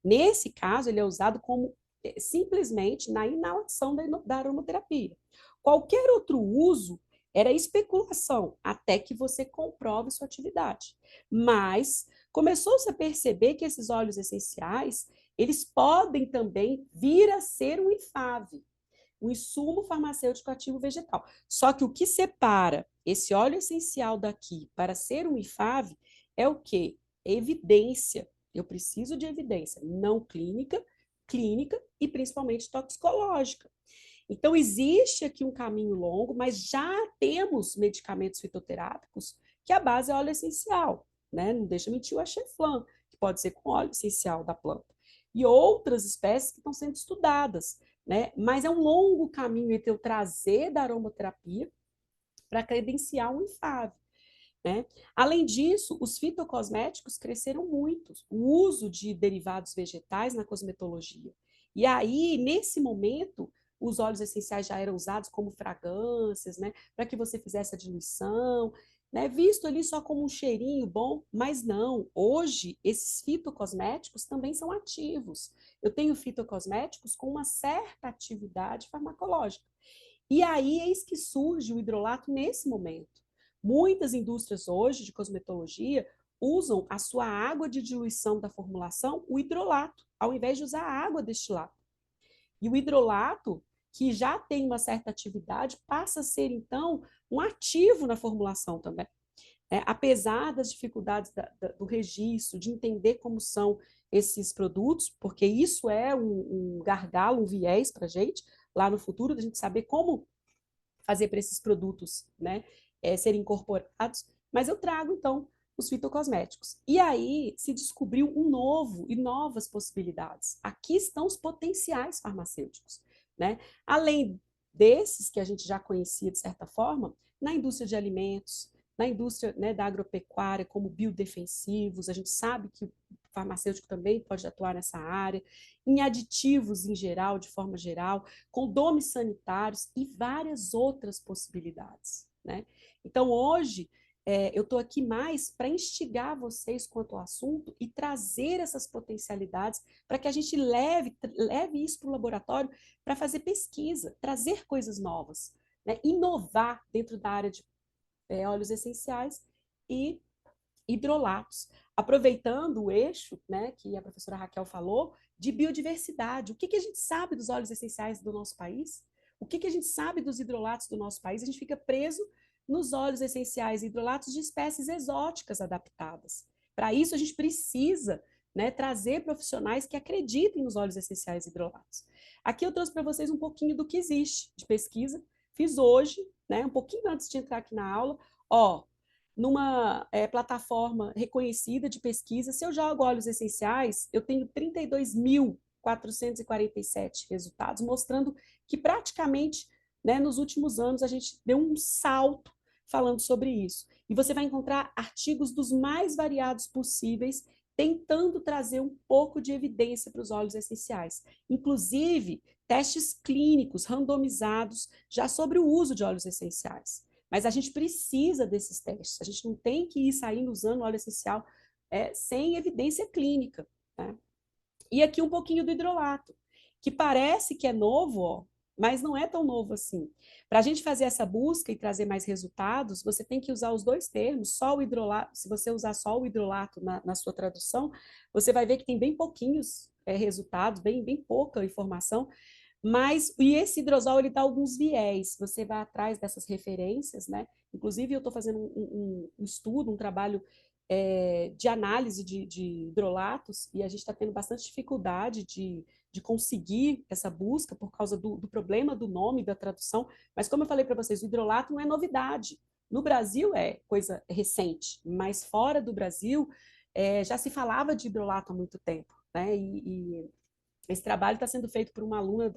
Nesse caso, ele é usado como simplesmente na inalação da aromaterapia. Qualquer outro uso era especulação, até que você comprove sua atividade. Mas começou-se a perceber que esses óleos essenciais, eles podem também vir a ser um IFAV, um insumo farmacêutico ativo vegetal. Só que o que separa esse óleo essencial daqui para ser um IFAV é o quê? Evidência. Eu preciso de evidência, não clínica, clínica e principalmente toxicológica. Então, existe aqui um caminho longo, mas já temos medicamentos fitoterápicos que a base é óleo essencial, né? Não deixa mentir o Axeflan, que pode ser com óleo essencial da planta. E outras espécies que estão sendo estudadas, né? Mas é um longo caminho entre eu trazer da aromaterapia para credenciar um IFAV. Né? Além disso, os fitocosméticos cresceram muito, o uso de derivados vegetais na cosmetologia. E aí, nesse momento, os óleos essenciais já eram usados como fragrâncias, né? Para que você fizesse a diluição, né? Visto ali só como um cheirinho bom, mas não. Hoje, esses fitocosméticos também são ativos. Eu tenho fitocosméticos com uma certa atividade farmacológica. E aí, eis que surge o hidrolato nesse momento. Muitas indústrias hoje de cosmetologia usam a sua água de diluição da formulação, o hidrolato, ao invés de usar a água destilada. E o hidrolato, que já tem uma certa atividade, passa a ser, então, um ativo na formulação também. Apesar das dificuldades do registro, de entender como são esses produtos, porque isso é um gargalo, um viés para a gente, lá no futuro, da gente saber como fazer para esses produtos, né, serem incorporados, mas eu trago, então, os fitocosméticos. E aí se descobriu um novo e novas possibilidades. Aqui estão os potenciais farmacêuticos, né? Além desses que a gente já conhecia de certa forma, na indústria de alimentos, na indústria, né, da agropecuária, como biodefensivos, a gente sabe que o farmacêutico também pode atuar nessa área, em aditivos em geral, de forma geral, condomes sanitários e várias outras possibilidades, né? Então, hoje, eu estou aqui mais para instigar vocês quanto ao assunto e trazer essas potencialidades para que a gente leve isso para o laboratório para fazer pesquisa, trazer coisas novas, né? Inovar dentro da área de óleos essenciais e hidrolatos, aproveitando o eixo, né, que a professora Raquel falou, de biodiversidade. O que a gente sabe dos óleos essenciais do nosso país? O que a gente sabe dos hidrolatos do nosso país? A gente fica preso nos óleos essenciais e hidrolatos de espécies exóticas adaptadas. Para isso, a gente precisa, né, trazer profissionais que acreditem nos óleos essenciais e hidrolatos. Aqui eu trouxe para vocês um pouquinho do que existe de pesquisa. Fiz hoje, né, um pouquinho antes de entrar aqui na aula, numa plataforma reconhecida de pesquisa, se eu jogo óleos essenciais, eu tenho 32.447 resultados, mostrando que praticamente, né, nos últimos anos a gente deu um salto falando sobre isso. E você vai encontrar artigos dos mais variados possíveis, tentando trazer um pouco de evidência para os óleos essenciais. Inclusive, testes clínicos randomizados já sobre o uso de óleos essenciais. Mas a gente precisa desses testes. A gente não tem que ir saindo usando óleo essencial sem evidência clínica. Né? E aqui um pouquinho do hidrolato, que parece que é novo, mas não é tão novo assim. Para a gente fazer essa busca e trazer mais resultados, você tem que usar os dois termos, só o hidrolato. Se você usar só o hidrolato na sua tradução, você vai ver que tem bem pouquinhos resultados, bem pouca informação. Mas e esse hidrosol ele dá alguns viés, você vai atrás dessas referências, né? Inclusive eu estou fazendo um estudo, um trabalho de análise de hidrolatos e a gente está tendo bastante dificuldade de conseguir essa busca por causa do problema do nome da tradução. Mas como eu falei para vocês, o hidrolato não é novidade. No Brasil é coisa recente, mas fora do Brasil já se falava de hidrolato há muito tempo, né? E esse trabalho está sendo feito por uma aluna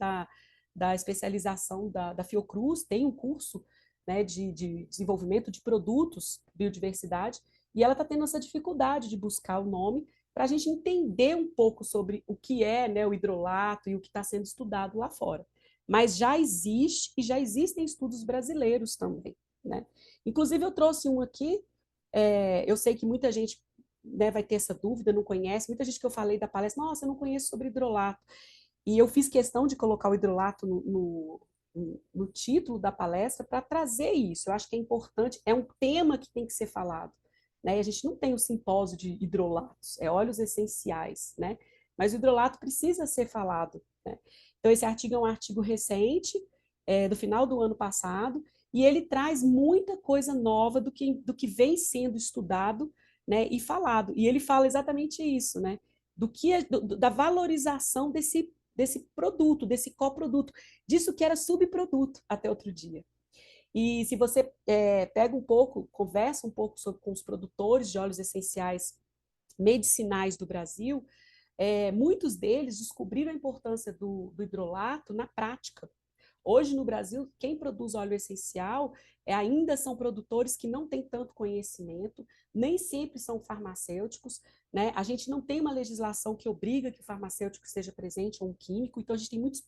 da especialização da Fiocruz, tem um curso né, de desenvolvimento de produtos biodiversidade, e ela está tendo essa dificuldade de buscar o nome para a gente entender um pouco sobre o que é, né, o hidrolato e o que está sendo estudado lá fora. Mas já existe, e já existem estudos brasileiros também, né? Inclusive, eu trouxe um aqui, eu sei que muita gente, né, vai ter essa dúvida, não conhece, muita gente que eu falei da palestra, nossa, eu não conheço sobre hidrolato. E eu fiz questão de colocar o hidrolato no título da palestra para trazer isso. Eu acho que é importante, é um tema que tem que ser falado, né? E a gente não tem o simpósio de hidrolatos, é óleos essenciais, né? Mas o hidrolato precisa ser falado, né? Então, esse artigo é um artigo recente, do final do ano passado, e ele traz muita coisa nova do que vem sendo estudado, né, e falado. E ele fala exatamente isso, né? Da valorização desse produto, desse coproduto, disso que era subproduto até outro dia. E se você pega um pouco, conversa um pouco com os produtores de óleos essenciais medicinais do Brasil, muitos deles descobriram a importância do hidrolato na prática. Hoje, no Brasil, quem produz óleo essencial ainda são produtores que não têm tanto conhecimento, nem sempre são farmacêuticos, né? A gente não tem uma legislação que obriga que o farmacêutico esteja presente, ou um químico, então a gente tem muito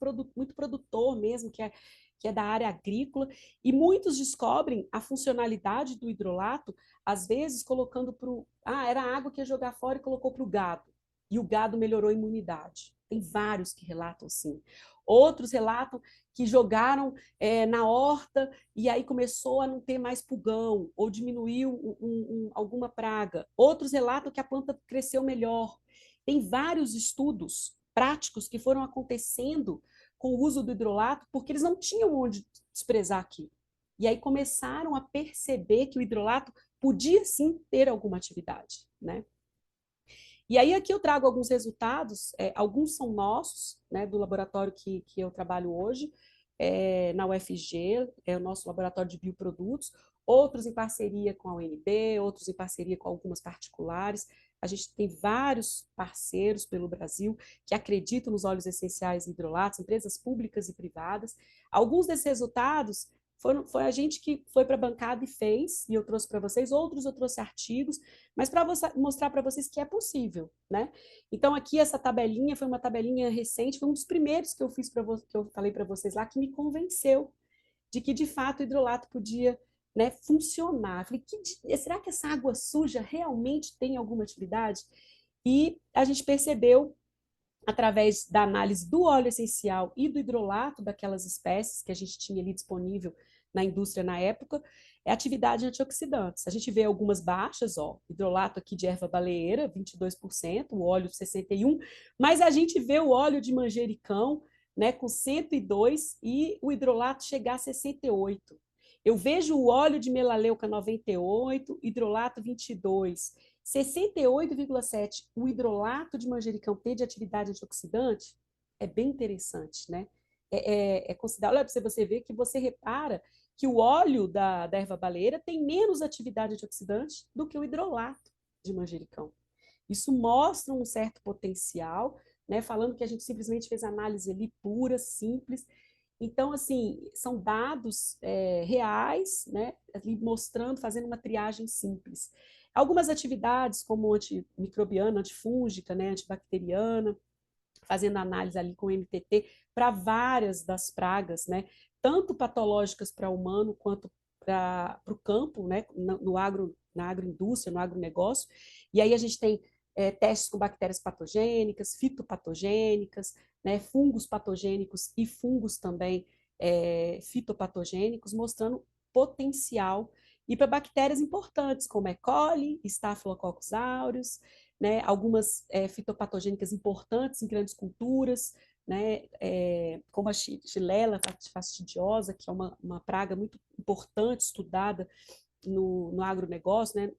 produtor mesmo, que é da área agrícola, e muitos descobrem a funcionalidade do hidrolato, às vezes colocando para o... era água que ia jogar fora e colocou para o gado, e o gado melhorou a imunidade. Tem vários que relatam assim. Outros relatam que jogaram na horta e aí começou a não ter mais pulgão ou diminuiu alguma praga. Outros relatam que a planta cresceu melhor. Tem vários estudos práticos que foram acontecendo com o uso do hidrolato porque eles não tinham onde desprezar aqui. E aí começaram a perceber que o hidrolato podia sim ter alguma atividade, né? E aí aqui eu trago alguns resultados, alguns são nossos, né, do laboratório que eu trabalho hoje, na UFG, é o nosso laboratório de bioprodutos, outros em parceria com a UNB, outros em parceria com algumas particulares. A gente tem vários parceiros pelo Brasil que acreditam nos óleos essenciais e hidrolatos, empresas públicas e privadas. Alguns desses resultados foi a gente que foi para a bancada e fez, e eu trouxe para vocês, outros eu trouxe artigos, mas para mostrar para vocês que é possível, né? Então, aqui essa tabelinha foi uma tabelinha recente, foi um dos primeiros que eu fiz que eu falei para vocês lá, que me convenceu de que, de fato, o hidrolato podia, né, funcionar. Eu falei, será que essa água suja realmente tem alguma atividade? E a gente percebeu, através da análise do óleo essencial e do hidrolato daquelas espécies que a gente tinha ali disponível na indústria na época, atividade antioxidantes. A gente vê algumas baixas, hidrolato aqui de erva baleeira, 22%, o óleo 61%, mas a gente vê o óleo de manjericão, né, com 102 e o hidrolato chegar a 68. Eu vejo o óleo de melaleuca 98, hidrolato 22, 68,7, o hidrolato de manjericão ter de atividade antioxidante, é bem interessante, né? Considerável para você ver que você repara que o óleo da erva baleeira tem menos atividade antioxidante do que o hidrolato de manjericão. Isso mostra um certo potencial, né? Falando que a gente simplesmente fez análise ali pura, simples. Então, assim, são dados reais, né? Ali mostrando, fazendo uma triagem simples. Algumas atividades, como antimicrobiana, antifúngica, né? Antibacteriana, fazendo análise ali com MTT para várias das pragas, né? Tanto patológicas para o humano quanto para o campo, né? Na agroindústria, no agronegócio. E aí a gente tem testes com bactérias patogênicas, fitopatogênicas, né? Fungos patogênicos e fungos também fitopatogênicos, mostrando potencial. E para bactérias importantes, como E. coli, Staphylococcus aureus, né, algumas fitopatogênicas importantes em grandes culturas, né, como a Xylella fastidiosa, que é uma praga muito importante, estudada no agronegócio, né,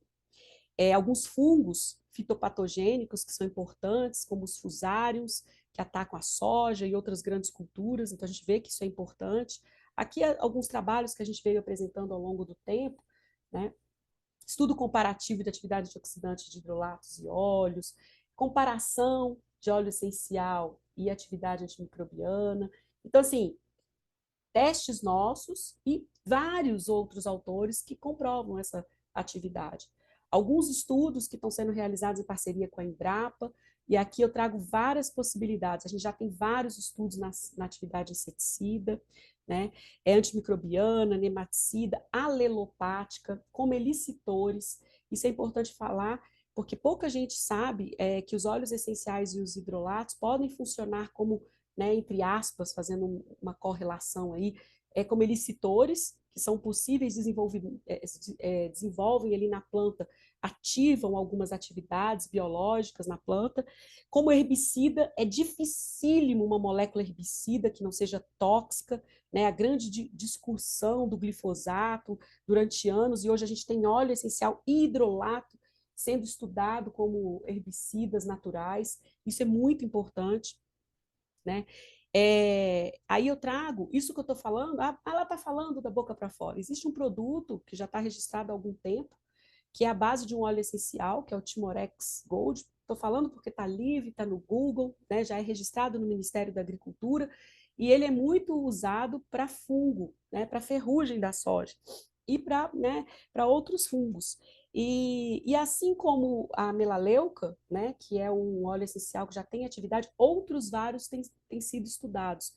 alguns fungos fitopatogênicos que são importantes, como os fusários, que atacam a soja e outras grandes culturas, então a gente vê que isso é importante. Aqui alguns trabalhos que a gente veio apresentando ao longo do tempo, né, estudo comparativo de atividade antioxidante de hidrolatos e óleos, comparação de óleo essencial e atividade antimicrobiana. Então, assim, testes nossos e vários outros autores que comprovam essa atividade. Alguns estudos que estão sendo realizados em parceria com a Embrapa, e aqui eu trago várias possibilidades. A gente já tem vários estudos na atividade inseticida, né? Antimicrobiana, nematicida, alelopática, como elicitores. Isso é importante falar, porque pouca gente sabe que os óleos essenciais e os hidrolatos podem funcionar como, né, entre aspas, fazendo uma correlação aí, como elicitores, que são possíveis, desenvolvem ali na planta, ativam algumas atividades biológicas na planta. Como herbicida, é dificílimo uma molécula herbicida que não seja tóxica, né? A grande discussão do glifosato durante anos, e hoje a gente tem óleo essencial e hidrolato sendo estudado como herbicidas naturais. Isso é muito importante, né? Aí eu trago isso que eu estou falando, ela está falando da boca para fora. Existe um produto que já está registrado há algum tempo, que é a base de um óleo essencial, que é o Timorex Gold. Estou falando porque está livre, está no Google, né, já é registrado no Ministério da Agricultura, e ele é muito usado para fungo, né, para ferrugem da soja e para, né, outros fungos. E assim como a melaleuca, né, que é um óleo essencial que já tem atividade, outros vários têm sido estudados.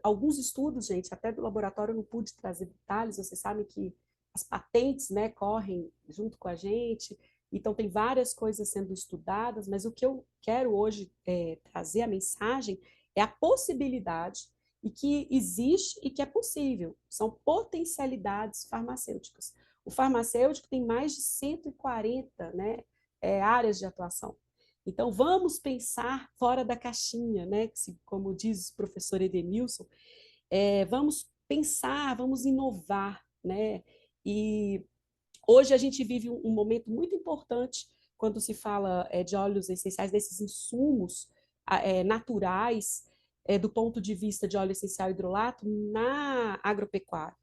Alguns estudos, gente, até do laboratório eu não pude trazer detalhes, vocês sabem que as patentes, né, correm junto com a gente, então tem várias coisas sendo estudadas, mas o que eu quero hoje trazer a mensagem é a possibilidade e que existe e que é possível, são potencialidades farmacêuticas. O farmacêutico tem mais de 140, né, áreas de atuação. Então, vamos pensar fora da caixinha, né, como diz o professor Edenilson, vamos pensar, vamos inovar, né, e hoje a gente vive um momento muito importante quando se fala de óleos essenciais, desses insumos naturais, do ponto de vista de óleo essencial e hidrolato, na agropecuária.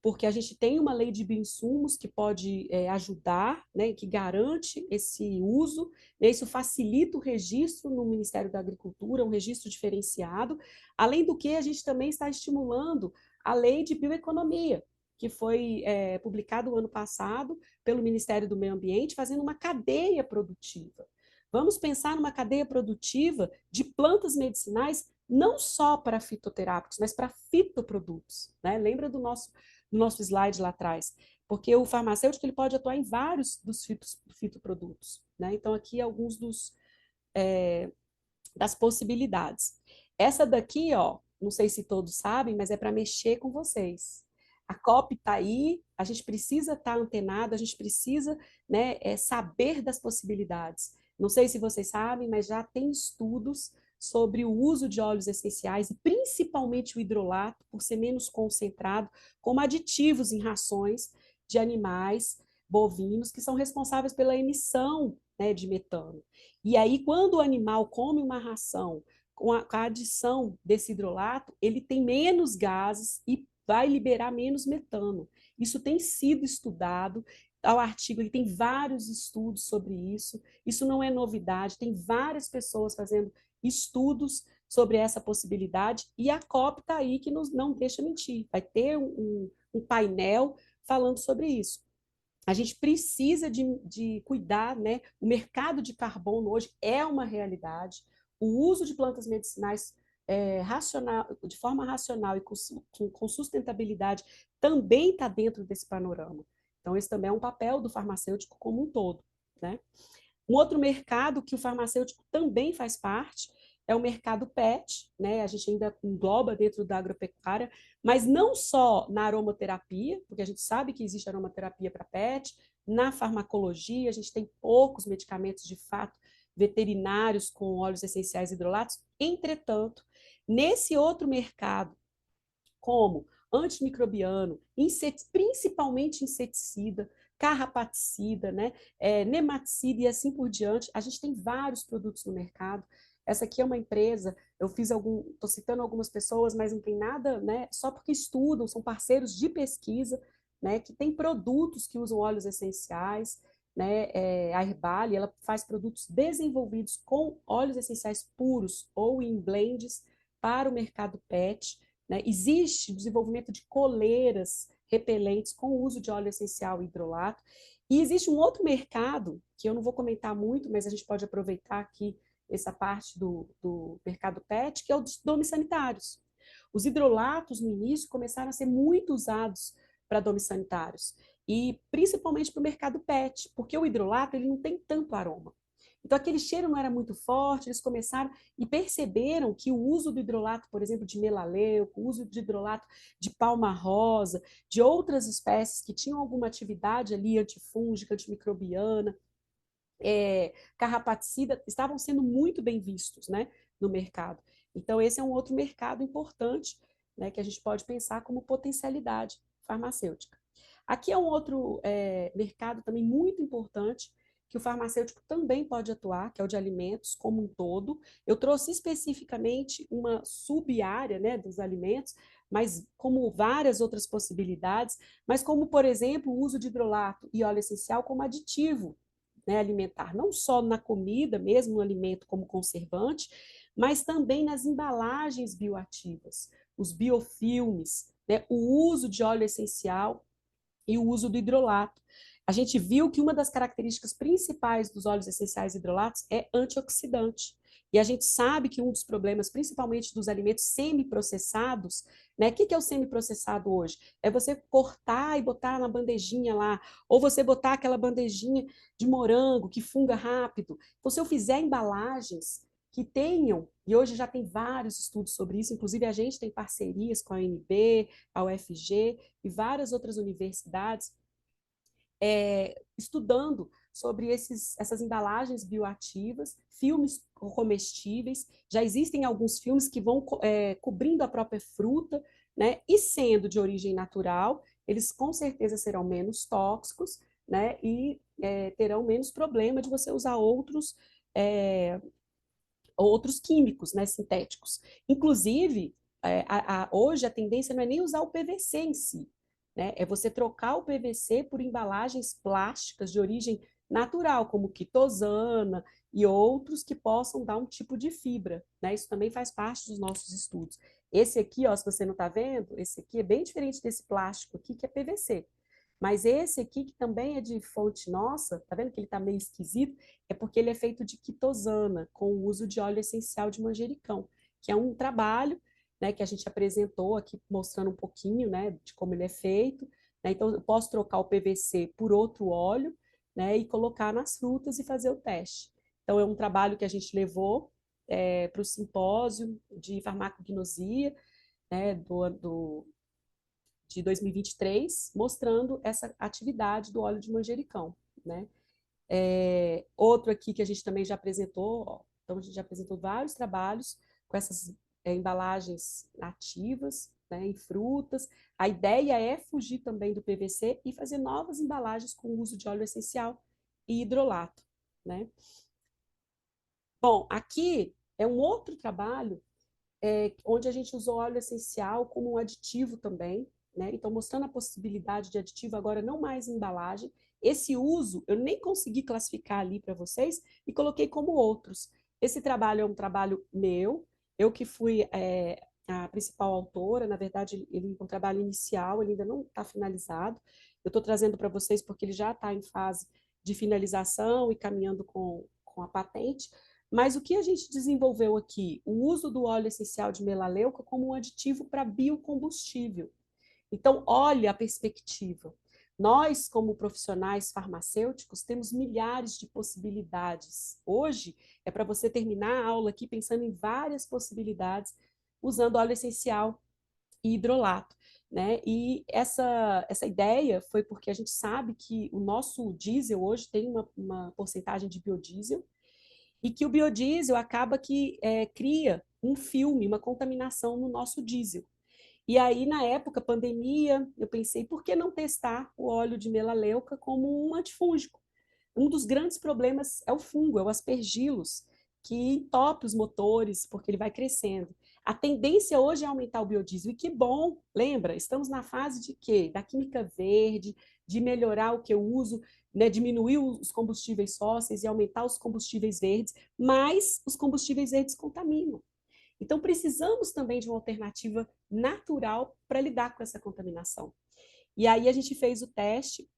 Porque a gente tem uma lei de bioinsumos que pode ajudar, né, que garante esse uso, né, isso facilita o registro no Ministério da Agricultura, um registro diferenciado, além do que a gente também está estimulando a lei de bioeconomia, que foi publicado o ano passado pelo Ministério do Meio Ambiente, fazendo uma cadeia produtiva. Vamos pensar numa cadeia produtiva de plantas medicinais, não só para fitoterápicos, mas para fitoprodutos, né? Lembra do nosso slide lá atrás? Porque o farmacêutico ele pode atuar em vários dos fitoprodutos, né? Então, aqui alguns das possibilidades. Essa daqui, ó, não sei se todos sabem, mas é para mexer com vocês. A COP está aí, a gente precisa estar antenado, a gente precisa, né, saber das possibilidades. Não sei se vocês sabem, mas já tem estudos sobre o uso de óleos essenciais, e principalmente o hidrolato, por ser menos concentrado, como aditivos em rações de animais bovinos, que são responsáveis pela emissão, né, de metano. E aí, quando o animal come uma ração com a adição desse hidrolato, ele tem menos gases e vai liberar menos metano. Isso tem sido estudado, o artigo ele tem vários estudos sobre isso, isso não é novidade, tem várias pessoas fazendo estudos sobre essa possibilidade, e a COP está aí que não deixa mentir, vai ter um painel falando sobre isso. A gente precisa de cuidar, né? O mercado de carbono hoje é uma realidade, o uso de plantas medicinais de forma racional e com sustentabilidade também está dentro desse panorama. Então, esse também é um papel do farmacêutico como um todo, né? Um outro mercado que o farmacêutico também faz parte é o mercado PET, né? A gente ainda engloba dentro da agropecuária, mas não só na aromaterapia, porque a gente sabe que existe aromaterapia para PET, na farmacologia, a gente tem poucos medicamentos de fato veterinários com óleos essenciais hidrolatos. Entretanto, nesse outro mercado, como antimicrobiano, principalmente inseticida, carrapaticida, né, nematicida e assim por diante. A gente tem vários produtos no mercado. Essa aqui é uma empresa, estou citando algumas pessoas, mas não tem nada, né, só porque estudam, são parceiros de pesquisa, né, que tem produtos que usam óleos essenciais, né, a Herbali, ela faz produtos desenvolvidos com óleos essenciais puros ou em blends para o mercado PET, né? Existe o desenvolvimento de coleiras repelentes com o uso de óleo essencial e hidrolato. E existe um outro mercado, que eu não vou comentar muito, mas a gente pode aproveitar aqui essa parte do mercado PET, que é o dos domes sanitários. Os hidrolatos, no início, começaram a ser muito usados para domes sanitários, e principalmente para o mercado PET, porque o hidrolato ele não tem tanto aroma. Então, aquele cheiro não era muito forte, eles começaram e perceberam que o uso do hidrolato, por exemplo, de melaleuco, o uso de hidrolato de palma-rosa, de outras espécies que tinham alguma atividade ali antifúngica, antimicrobiana, carrapaticida, estavam sendo muito bem vistos, né, no mercado. Então, esse é um outro mercado importante, né, que a gente pode pensar como potencialidade farmacêutica. Aqui é um outro mercado também muito importante, que o farmacêutico também pode atuar, que é o de alimentos como um todo. Eu trouxe especificamente uma sub-área, né, dos alimentos, mas como várias outras possibilidades, mas como, por exemplo, o uso de hidrolato e óleo essencial como aditivo, né, alimentar, não só na comida, mesmo no alimento como conservante, mas também nas embalagens bioativas, os biofilmes, né, o uso de óleo essencial e o uso do hidrolato. A gente viu que uma das características principais dos óleos essenciais hidrolatos é antioxidante. E a gente sabe que um dos problemas, principalmente dos alimentos semiprocessados, né? O que é o semiprocessado hoje? É você cortar e botar na bandejinha lá, ou você botar aquela bandejinha de morango que funga rápido. Então, se eu fizer embalagens que tenham, e hoje já tem vários estudos sobre isso, inclusive a gente tem parcerias com a UNB, a UFG e várias outras universidades, estudando sobre essas embalagens bioativas, filmes comestíveis. Já existem alguns filmes que vão cobrindo a própria fruta, né? E sendo de origem natural, eles com certeza serão menos tóxicos, né? E terão menos problema de você usar outros químicos, né, sintéticos. Inclusive, hoje a tendência não é nem usar o PVC em si, né? É você trocar o PVC por embalagens plásticas de origem natural, como quitosana e outros que possam dar um tipo de fibra, né? Isso também faz parte dos nossos estudos. Esse aqui, ó, se você não está vendo, esse aqui é bem diferente desse plástico aqui, que é PVC. Mas esse aqui, que também é de fonte nossa, tá vendo que ele está meio esquisito? É porque ele é feito de quitosana, com o uso de óleo essencial de manjericão, que é um trabalho, né, que a gente apresentou aqui, mostrando um pouquinho, né, de como ele é feito, né? Então, eu posso trocar o PVC por outro óleo, né, e colocar nas frutas e fazer o teste. Então, é um trabalho que a gente levou para o simpósio de farmacognosia, né, de 2023, mostrando essa atividade do óleo de manjericão, né? Outro aqui que a gente também já apresentou, ó, então a gente já apresentou vários trabalhos com essas embalagens nativas, né, em frutas. A ideia é fugir também do PVC e fazer novas embalagens com o uso de óleo essencial e hidrolato, né? Bom, aqui é um outro trabalho onde a gente usou óleo essencial como um aditivo também, né? Então, mostrando a possibilidade de aditivo agora não mais em embalagem. Esse uso eu nem consegui classificar ali para vocês e coloquei como outros. Esse trabalho é um trabalho meu, eu que fui a principal autora, na verdade, ele é um trabalho inicial, ele ainda não está finalizado. Eu estou trazendo para vocês porque ele já está em fase de finalização e caminhando com a patente. Mas o que a gente desenvolveu aqui? O uso do óleo essencial de melaleuca como um aditivo para biocombustível. Então, olha a perspectiva. Nós, como profissionais farmacêuticos, temos milhares de possibilidades. Hoje, é para você terminar a aula aqui pensando em várias possibilidades usando óleo essencial e hidrolato, né? E essa ideia foi porque a gente sabe que o nosso diesel hoje tem uma porcentagem de biodiesel, e que o biodiesel acaba que cria um filme, uma contaminação no nosso diesel. E aí, na época, pandemia, eu pensei, por que não testar o óleo de melaleuca como um antifúngico? Um dos grandes problemas é o fungo, é o aspergillus, que entope os motores, porque ele vai crescendo. A tendência hoje é aumentar o biodiesel, e que bom, lembra, estamos na fase de quê? Da química verde, de melhorar o que eu uso, né, diminuir os combustíveis fósseis e aumentar os combustíveis verdes, mas os combustíveis verdes contaminam. Então, precisamos também de uma alternativa natural para lidar com essa contaminação. E aí a gente fez o teste,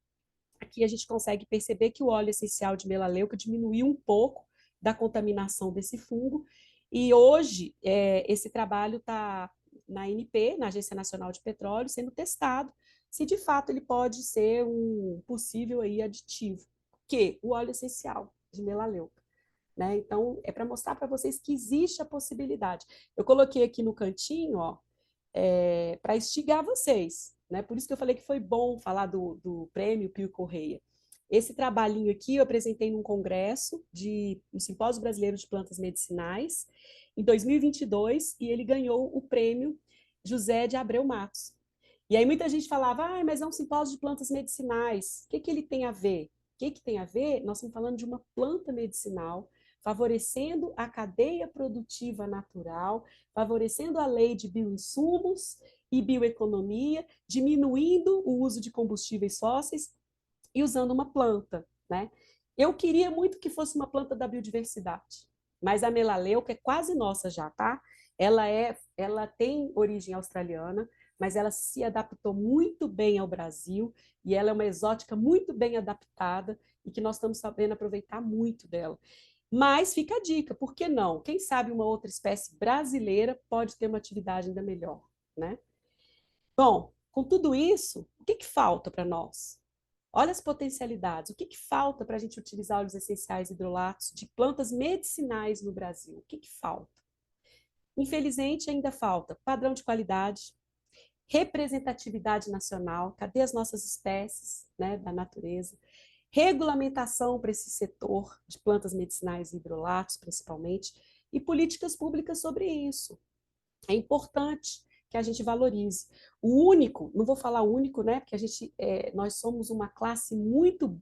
aqui a gente consegue perceber que o óleo essencial de melaleuca diminuiu um pouco da contaminação desse fungo, e hoje esse trabalho está na ANP, na Agência Nacional de Petróleo, sendo testado se de fato ele pode ser um possível aí aditivo, que o óleo essencial de melaleuca. Né? Então, é para mostrar para vocês que existe a possibilidade. Eu coloquei aqui no cantinho, ó, para instigar vocês. Né? Por isso que eu falei que foi bom falar do prêmio Pio Correia. Esse trabalhinho aqui eu apresentei num congresso, um simpósio brasileiro de plantas medicinais, em 2022, e ele ganhou o prêmio José de Abreu Matos. E aí muita gente falava, mas é um simpósio de plantas medicinais, o que ele tem a ver? O que tem a ver? Nós estamos falando de uma planta medicinal, favorecendo a cadeia produtiva natural, favorecendo a lei de bioinsumos e bioeconomia, diminuindo o uso de combustíveis fósseis e usando uma planta, né? Eu queria muito que fosse uma planta da biodiversidade, mas a melaleuca é quase nossa já, tá? Ela tem origem australiana, mas ela se adaptou muito bem ao Brasil e ela é uma exótica muito bem adaptada e que nós estamos sabendo aproveitar muito dela. Mas fica a dica, por que não? Quem sabe uma outra espécie brasileira pode ter uma atividade ainda melhor, né? Bom, com tudo isso, o que falta para nós? Olha as potencialidades. O que falta para a gente utilizar óleos essenciais hidrolatos de plantas medicinais no Brasil? O que falta? Infelizmente, ainda falta padrão de qualidade, representatividade nacional, cadê as nossas espécies, né, da natureza? Regulamentação para esse setor de plantas medicinais e hidrolatos, principalmente, e políticas públicas sobre isso. É importante que a gente valorize. O único, não vou falar único, né, porque nós somos uma classe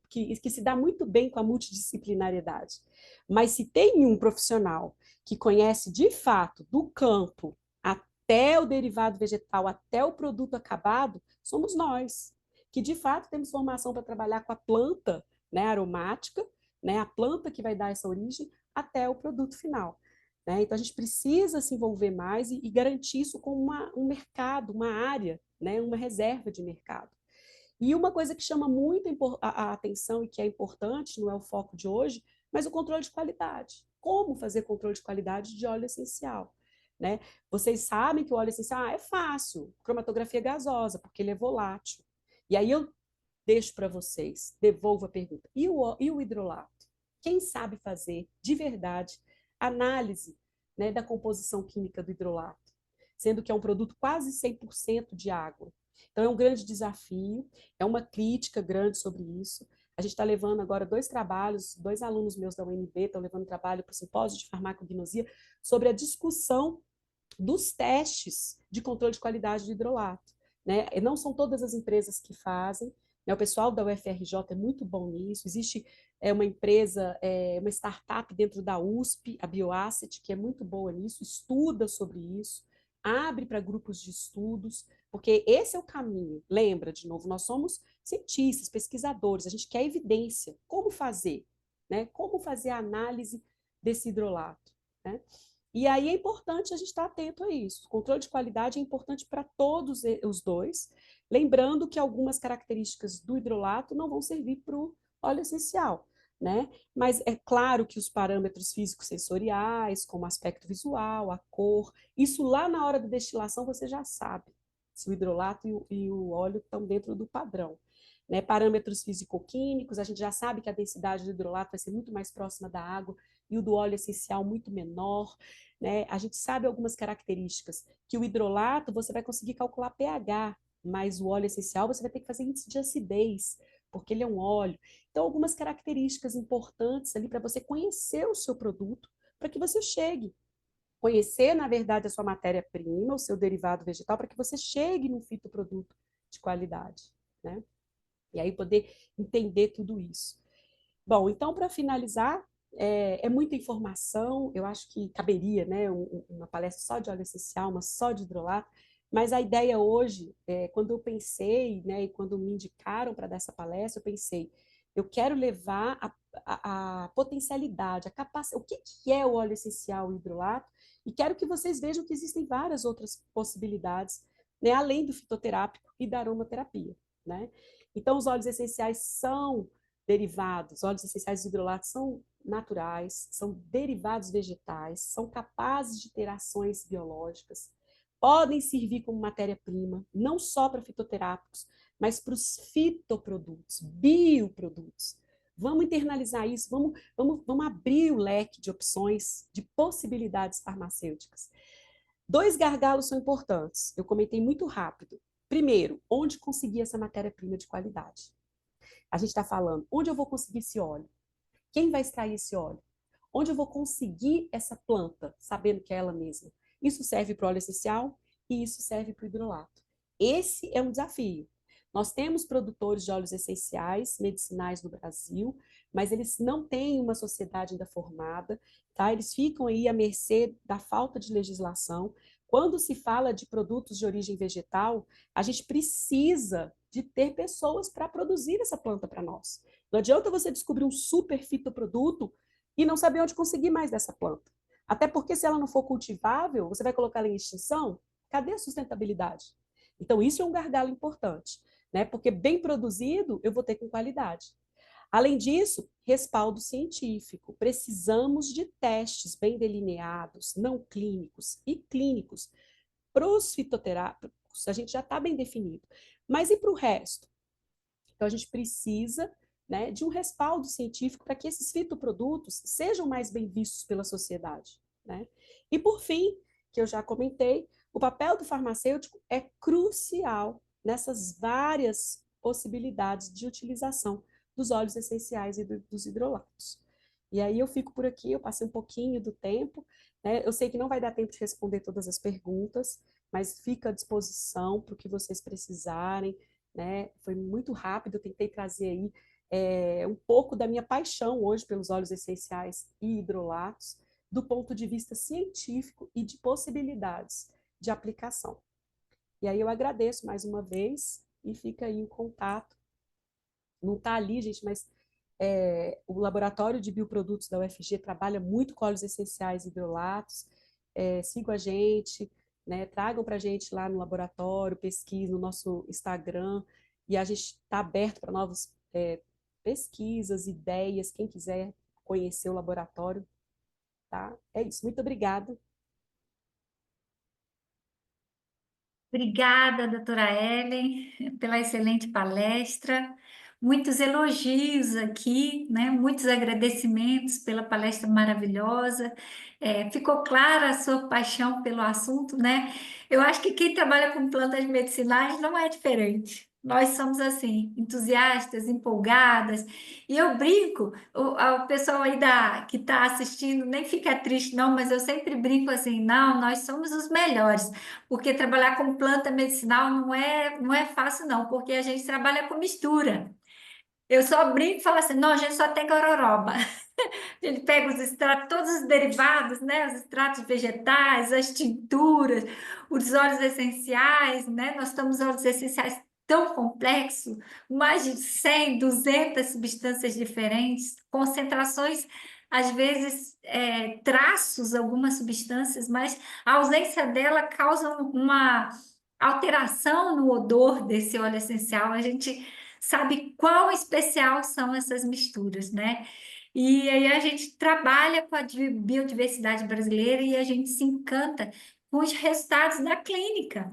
que se dá muito bem com a multidisciplinariedade, mas se tem um profissional que conhece de fato do campo até o derivado vegetal, até o produto acabado, somos nós, que de fato temos formação para trabalhar com a planta, né, aromática, né, a planta que vai dar essa origem até o produto final. Né? Então, a gente precisa se envolver mais e garantir isso como um mercado, uma área, né? Uma reserva de mercado. E uma coisa que chama muito a atenção e que é importante, não é o foco de hoje, mas o controle de qualidade. Como fazer controle de qualidade de óleo essencial? Né? Vocês sabem que o óleo essencial é fácil, cromatografia gasosa, porque ele é volátil. E aí eu deixo para vocês, devolvo a pergunta. E o hidrolato? Quem sabe fazer, de verdade, análise, né, da composição química do hidrolato, sendo que é um produto quase 100% de água. Então, é um grande desafio, é uma crítica grande sobre isso. A gente está levando agora 2 trabalhos, 2 alunos meus da UNB estão levando trabalho para o simpósio de farmacognosia sobre a discussão dos testes de controle de qualidade do hidrolato. Né? E não são todas as empresas que fazem, né? O pessoal da UFRJ é muito bom nisso, existe uma empresa, uma startup dentro da USP, a Bioasset, que é muito boa nisso, estuda sobre isso, abre para grupos de estudos, porque esse é o caminho. Lembra, de novo, nós somos cientistas, pesquisadores, a gente quer evidência. Como fazer? Né? Como fazer a análise desse hidrolato? Né? E aí é importante a gente estar atento a isso. O controle de qualidade é importante para todos os dois, lembrando que algumas características do hidrolato não vão servir para o óleo essencial, né? Mas é claro que os parâmetros físico-sensoriais, como aspecto visual, a cor, isso lá na hora da destilação você já sabe se o hidrolato e o óleo estão dentro do padrão. Né? Parâmetros físico-químicos, a gente já sabe que a densidade do hidrolato vai ser muito mais próxima da água e o do óleo essencial muito menor. Né? A gente sabe algumas características, que o hidrolato você vai conseguir calcular pH, mas o óleo essencial você vai ter que fazer índice de acidez, porque ele é um óleo. Então, algumas características importantes ali para você conhecer o seu produto, para que você chegue. Conhecer, na verdade, a sua matéria-prima, o seu derivado vegetal, para que você chegue num fitoproduto de qualidade. Né? E aí poder entender tudo isso. Bom, então, para finalizar, é muita informação, eu acho que caberia, né, uma palestra só de óleo essencial, uma só de hidrolato, mas a ideia hoje, quando eu pensei, né, e quando me indicaram para dar essa palestra, eu pensei, eu quero levar a potencialidade, a capacidade, o que é o óleo essencial e o hidrolato, e quero que vocês vejam que existem várias outras possibilidades, né, além do fitoterápico e da aromaterapia. né? Então, os óleos essenciais são derivados, óleos essenciais hidrolatos são naturais, são derivados vegetais, são capazes de ter ações biológicas, podem servir como matéria-prima, não só para fitoterápicos, mas para os fitoprodutos, bioprodutos. Vamos internalizar isso, vamos abrir o leque de opções, de possibilidades farmacêuticas. 2 gargalos são importantes, eu comentei muito rápido. Primeiro, onde conseguir essa matéria-prima de qualidade? A gente está falando, onde eu vou conseguir esse óleo? Quem vai extrair esse óleo? Onde eu vou conseguir essa planta, sabendo que é ela mesma? Isso serve para o óleo essencial e isso serve para o hidrolato. Esse é um desafio. Nós temos produtores de óleos essenciais medicinais no Brasil, mas eles não têm uma sociedade ainda formada, tá? Eles ficam aí à mercê da falta de legislação. Quando se fala de produtos de origem vegetal, a gente precisa de ter pessoas para produzir essa planta para nós. Não adianta você descobrir um super fitoproduto e não saber onde conseguir mais dessa planta. Até porque se ela não for cultivável, você vai colocar ela em extinção? Cadê a sustentabilidade? Então, isso é um gargalo importante, né? Porque bem produzido, eu vou ter com qualidade. Além disso, respaldo científico. Precisamos de testes bem delineados, não clínicos e clínicos. Para os fitoterápicos, a gente já está bem definido. Mas e para o resto? Então, a gente precisa, né, de um respaldo científico para que esses fitoprodutos sejam mais bem vistos pela sociedade, né? E, por fim, que eu já comentei, o papel do farmacêutico é crucial nessas várias possibilidades de utilização dos óleos essenciais e dos hidrolatos. E aí eu fico por aqui, eu passei um pouquinho do tempo, né? Eu sei que não vai dar tempo de responder todas as perguntas, mas fica à disposição para o que vocês precisarem, né? Foi muito rápido, eu tentei trazer aí um pouco da minha paixão hoje pelos óleos essenciais e hidrolatos, do ponto de vista científico e de possibilidades de aplicação. E aí eu agradeço mais uma vez e fica aí o contato. Não está ali, gente, mas o Laboratório de Bioprodutos da UFG trabalha muito com óleos essenciais e hidrolatos. Sigam a gente, né? Tragam para a gente lá no laboratório, pesquisa no nosso Instagram, e a gente está aberto para novas pesquisas, ideias, quem quiser conhecer o laboratório, tá? É isso, muito obrigada. Obrigada, doutora Ellen, pela excelente palestra. Muitos elogios aqui, né? Muitos agradecimentos pela palestra maravilhosa. Ficou clara a sua paixão pelo assunto, né? Eu acho que quem trabalha com plantas medicinais não é diferente. Nós somos assim, entusiastas, empolgadas. E eu brinco, o pessoal aí que está assistindo nem fica triste, não, mas eu sempre brinco assim, não, nós somos os melhores. Porque trabalhar com planta medicinal não é fácil, não, porque a gente trabalha com mistura. Eu só brinco e falo assim, não, a gente só tem gororoba. Ele pega os extratos, todos os derivados, né? Os extratos vegetais, as tinturas, os óleos essenciais, né? Nós temos óleos essenciais tão complexos, mais de 100, 200 substâncias diferentes, concentrações, às vezes, traços, algumas substâncias, mas a ausência dela causa uma alteração no odor desse óleo essencial. A gente sabe quão especial são essas misturas, né? E aí a gente trabalha com a biodiversidade brasileira e a gente se encanta com os resultados da clínica,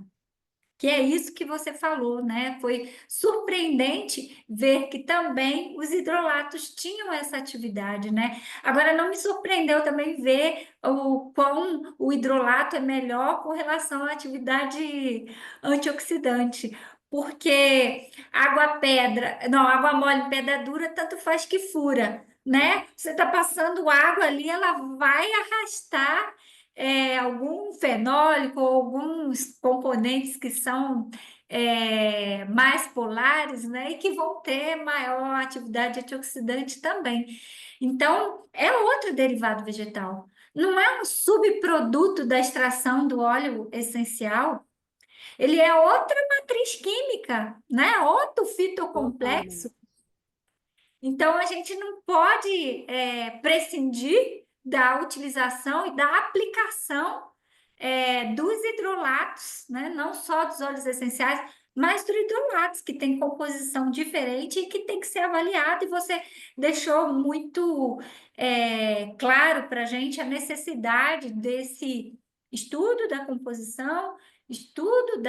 que é isso que você falou, né? Foi surpreendente ver que também os hidrolatos tinham essa atividade, né? Agora, não me surpreendeu também ver o quão o hidrolato é melhor com relação à atividade antioxidante. Porque água-pedra, não, água mole, pedra dura, tanto faz que fura, né? Você está passando água ali, ela vai arrastar algum fenólico ou alguns componentes que são mais polares, né, e que vão ter maior atividade antioxidante também. Então, é outro derivado vegetal. Não é um subproduto da extração do óleo essencial, ele é outra matriz química, né? Outro fitocomplexo. Totalmente. Então, a gente não pode prescindir da utilização e da aplicação dos hidrolatos, né? Não só dos óleos essenciais, mas dos hidrolatos, que tem composição diferente e que tem que ser avaliado, e você deixou muito claro para a gente a necessidade desse estudo da composição, estudo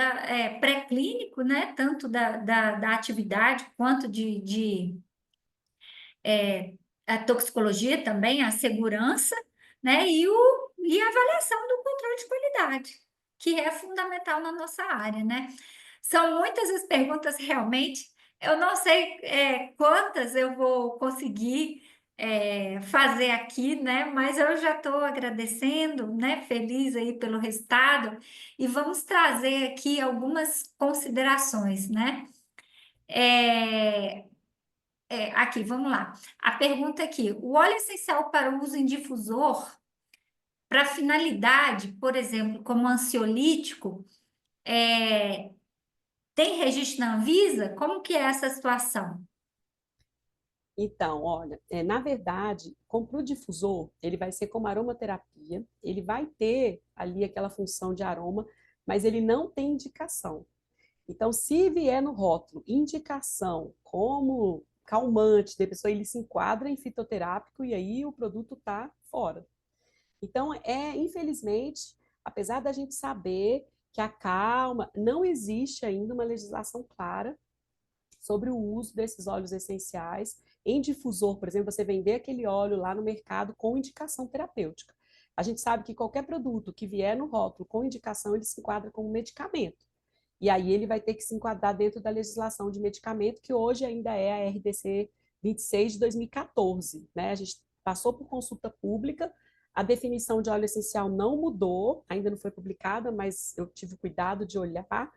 pré-clínico, né? Tanto da atividade quanto a toxicologia também, a segurança, né? E a avaliação do controle de qualidade, que é fundamental na nossa área, né? São muitas as perguntas, realmente. Eu não sei quantas eu vou conseguir fazer aqui, né? Mas eu já estou agradecendo, né? Feliz aí pelo resultado, e vamos trazer aqui algumas considerações, né? É, aqui, vamos lá. A pergunta aqui: o óleo essencial para uso em difusor, para finalidade, por exemplo, como ansiolítico, tem registro na Anvisa? Como que é essa situação? Então, olha, na verdade, para o difusor, ele vai ser como aromaterapia, ele vai ter ali aquela função de aroma, mas ele não tem indicação. Então, se vier no rótulo indicação como calmante, de pessoa, ele se enquadra em fitoterápico e aí o produto está fora. Então, infelizmente, apesar da gente saber que a calma, não existe ainda uma legislação clara sobre o uso desses óleos essenciais em difusor, por exemplo, você vender aquele óleo lá no mercado com indicação terapêutica. A gente sabe que qualquer produto que vier no rótulo com indicação, ele se enquadra como medicamento. E aí ele vai ter que se enquadrar dentro da legislação de medicamento, que hoje ainda é a RDC 26 de 2014. Né? A gente passou por consulta pública, a definição de óleo essencial não mudou, ainda não foi publicada, mas eu tive cuidado de olhar,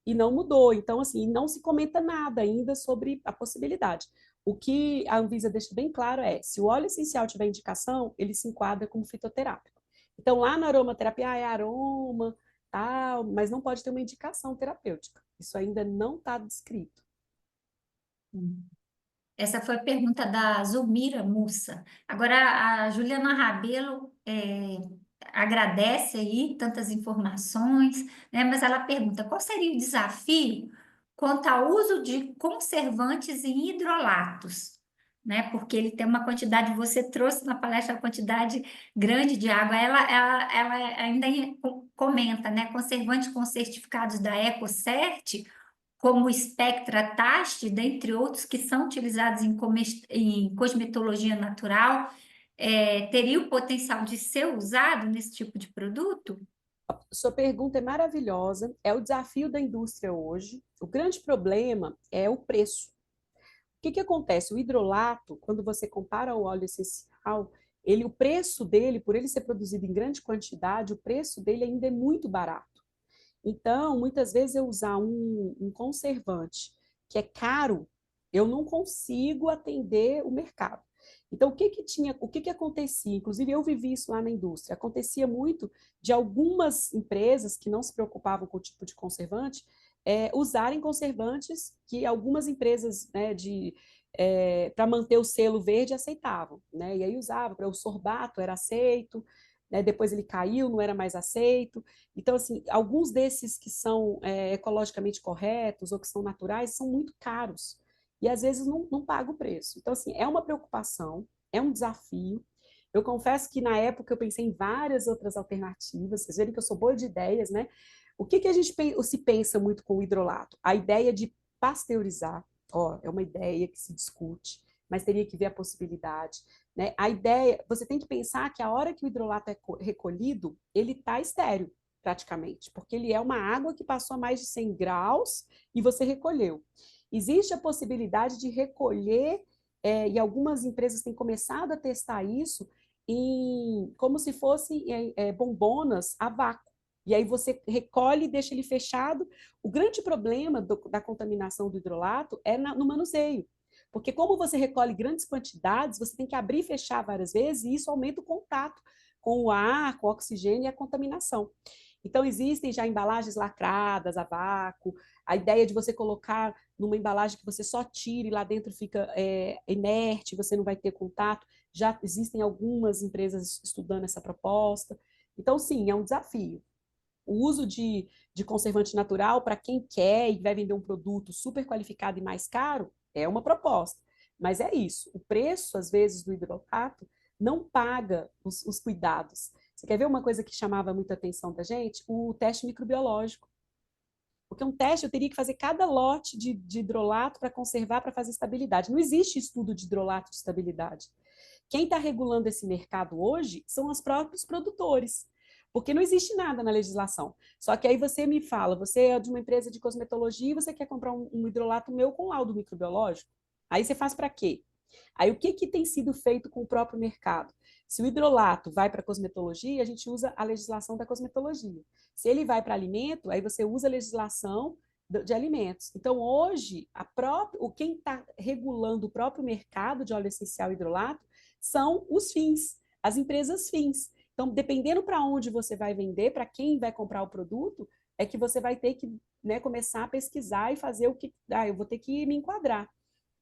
e não mudou. Então, assim, não se comenta nada ainda sobre a possibilidade. O que a Anvisa deixa bem claro é, se o óleo essencial tiver indicação, ele se enquadra como fitoterápico. Então, lá na aromaterapia, é aroma, tal, mas não pode ter uma indicação terapêutica. Isso ainda não está descrito. Essa foi a pergunta da Zulmira Mussa. Agora, a Juliana Rabelo agradece aí tantas informações, né? Mas ela pergunta: qual seria o desafio quanto ao uso de conservantes em hidrolatos? Né? Porque ele tem uma quantidade, você trouxe na palestra uma quantidade grande de água. Ela ainda comenta, né? Conservantes com certificados da EcoCert, como o Spectra Tast, dentre outros que são utilizados em cosmetologia natural, teria o potencial de ser usado nesse tipo de produto? Sua pergunta é maravilhosa, é o desafio da indústria hoje. O grande problema é o preço. O que acontece? O hidrolato, quando você compara ao óleo essencial, o preço dele, por ele ser produzido em grande quantidade, o preço dele ainda é muito barato. Então, muitas vezes eu usar um conservante que é caro, eu não consigo atender o mercado. Então, o que acontecia? Inclusive, eu vivi isso lá na indústria. Acontecia muito de algumas empresas que não se preocupavam com o tipo de conservante usarem conservantes que algumas empresas, né, para manter o selo verde aceitavam, né? E aí usava, para o sorbato era aceito, né? Depois ele caiu, não era mais aceito. Então, assim, alguns desses que são ecologicamente corretos ou que são naturais são muito caros e às vezes não paga o preço. Então, assim, é uma preocupação, é um desafio. Eu confesso que na época eu pensei em várias outras alternativas, vocês verem que eu sou boa de ideias, né? O que a gente se pensa muito com o hidrolato? A ideia de pasteurizar, ó, é uma ideia que se discute, mas teria que ver a possibilidade. Né? A ideia, você tem que pensar que a hora que o hidrolato é recolhido, ele está estéril, praticamente, porque ele é uma água que passou a mais de 100 graus e você recolheu. Existe a possibilidade de recolher, e algumas empresas têm começado a testar isso, como se fossem bombonas a vácuo. E aí você recolhe e deixa ele fechado. O grande problema da contaminação do hidrolato é no manuseio. Porque como você recolhe grandes quantidades, você tem que abrir e fechar várias vezes, e isso aumenta o contato com o ar, com o oxigênio e a contaminação. Então, existem já embalagens lacradas a vácuo, a ideia de você colocar numa embalagem que você só tira e lá dentro fica inerte, você não vai ter contato. Já existem algumas empresas estudando essa proposta. Então, sim, é um desafio. o uso de conservante natural para quem quer e vai vender um produto super qualificado e mais caro é uma proposta. Mas é isso, o preço, às vezes, do hidrolato não paga os cuidados. Você quer ver uma coisa que chamava muita atenção da gente? O teste microbiológico. Porque um teste eu teria que fazer cada lote de hidrolato para conservar, para fazer estabilidade. Não existe estudo de hidrolato de estabilidade. Quem está regulando esse mercado hoje são os próprios produtores, porque não existe nada na legislação. Só que aí você me fala, você é de uma empresa de cosmetologia e você quer comprar um hidrolato meu com laudo microbiológico? Aí você faz para quê? Aí o que tem sido feito com o próprio mercado? Se o hidrolato vai para cosmetologia, a gente usa a legislação da cosmetologia. Se ele vai para alimento, aí você usa a legislação de alimentos. Então, hoje, quem está regulando o próprio mercado de óleo essencial e hidrolato são os fins, as empresas fins. Então, dependendo para onde você vai vender, para quem vai comprar o produto, é que você vai ter que, né, começar a pesquisar e fazer o que... eu vou ter que me enquadrar.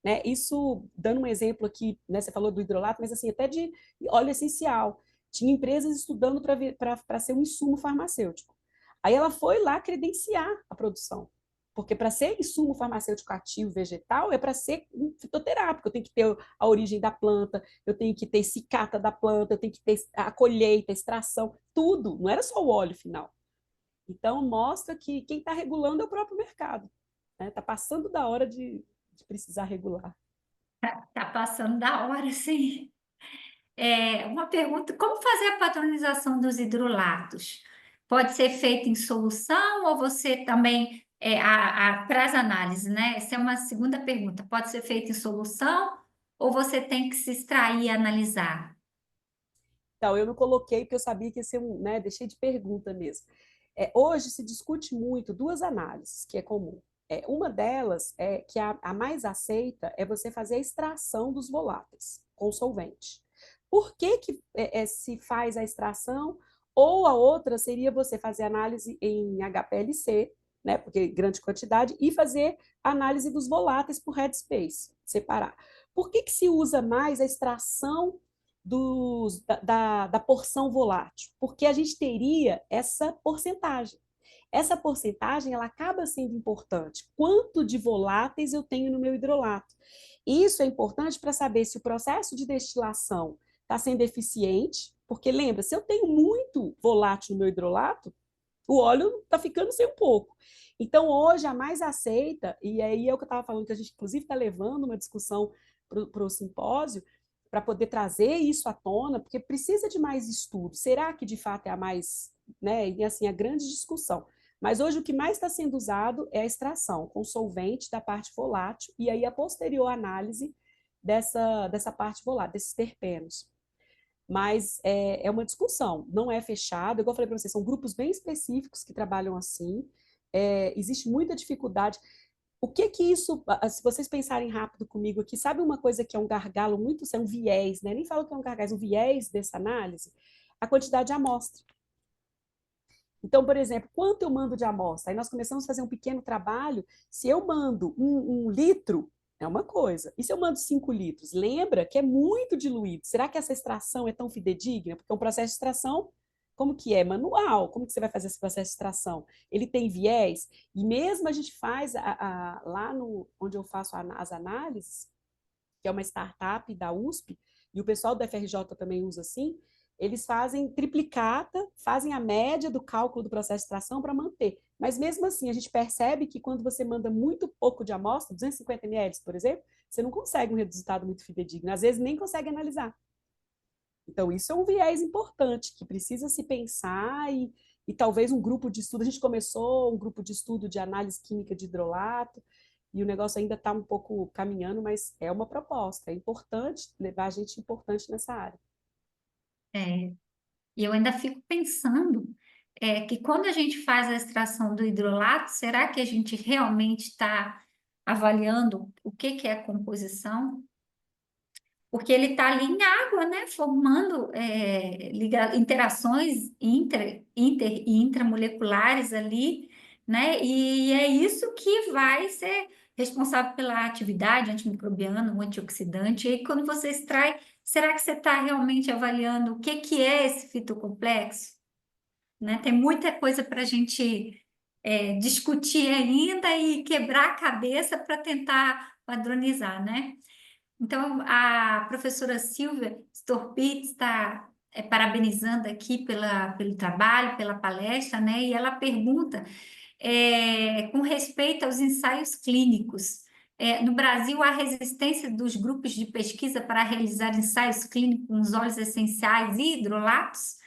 Né? Isso, dando um exemplo aqui, né, você falou do hidrolato, mas assim, até de óleo essencial. Tinha empresas estudando para ser um insumo farmacêutico. Aí ela foi lá credenciar a produção. Porque para ser insumo farmacêutico ativo vegetal é para ser um fitoterápico. Eu tenho que ter a origem da planta, eu tenho que ter cicata da planta, eu tenho que ter a colheita, a extração, tudo. Não era só o óleo final. Então, mostra que quem está regulando é o próprio mercado. Está passando da hora de precisar regular. Tá passando da hora, sim. Uma pergunta: como fazer a padronização dos hidrolatos? Pode ser feita em solução ou você também traz análise, né? Essa é uma segunda pergunta. Pode ser feita em solução ou você tem que se extrair e analisar? Então, eu não coloquei porque eu sabia que ia ser né, deixei de pergunta mesmo. Hoje se discute muito duas análises, que é comum. Uma delas, que a mais aceita, é você fazer a extração dos voláteis com solvente. Por que se faz a extração? Ou a outra seria você fazer análise em HPLC, né, porque grande quantidade, e fazer análise dos voláteis por headspace, separar. Por que se usa mais a extração da porção volátil? Porque a gente teria essa porcentagem. Essa porcentagem ela acaba sendo importante. Quanto de voláteis eu tenho no meu hidrolato? Isso é importante para saber se o processo de destilação está sendo eficiente, porque lembra, se eu tenho muito volátil no meu hidrolato, o óleo está ficando sem um pouco. Então, hoje, a mais aceita, e aí é o que eu estava falando, que a gente, inclusive, está levando uma discussão para o simpósio, para poder trazer isso à tona, porque precisa de mais estudo. Será que, de fato, é a mais... Né? E, assim, a grande discussão. Mas hoje o que mais está sendo usado é a extração, com solvente da parte volátil, e aí a posterior análise dessa parte volátil, desses terpenos. Mas é uma discussão, não é fechado. Igual eu falei para vocês, são grupos bem específicos que trabalham assim. Existe muita dificuldade. O que isso, se vocês pensarem rápido comigo aqui, sabe uma coisa que é um gargalo muito, é um viés, né? Nem falo que é um gargalo, é um viés dessa análise? A quantidade de amostra. Então, por exemplo, quanto eu mando de amostra? Aí nós começamos a fazer um pequeno trabalho. Se eu mando um litro, é uma coisa. E se eu mando 5 litros? Lembra que é muito diluído. Será que essa extração é tão fidedigna? Porque o processo de extração, como que é? Manual. Como que você vai fazer esse processo de extração? Ele tem viés? E mesmo a gente faz lá onde eu faço as análises, que é uma startup da USP, e o pessoal da FRJ também usa assim, eles fazem triplicata, fazem a média do cálculo do processo de extração para manter. Mas mesmo assim, a gente percebe que quando você manda muito pouco de amostra, 250 ml, por exemplo, você não consegue um resultado muito fidedigno, às vezes nem consegue analisar. Então, isso é um viés importante, que precisa se pensar e talvez um grupo de estudo, a gente começou um grupo de estudo de análise química de hidrolato, e o negócio ainda está um pouco caminhando, mas é uma proposta, é importante levar gente importante nessa área. E eu ainda fico pensando que quando a gente faz a extração do hidrolato, será que a gente realmente está avaliando o que é a composição? Porque ele está ali em água, né? Formando interações inter e intramoleculares ali, né? E é isso que vai ser responsável pela atividade antimicrobiana, o antioxidante. E aí, quando você extrai, será que você está realmente avaliando o que é esse fitocomplexo? né? Tem muita coisa para a gente discutir ainda e quebrar a cabeça para tentar padronizar, né? Então, a professora Silvia Storpitz está parabenizando aqui pelo trabalho, pela palestra, né? E ela pergunta, com respeito aos ensaios clínicos, no Brasil, há resistência dos grupos de pesquisa para realizar ensaios clínicos com os óleos essenciais e hidrolatos?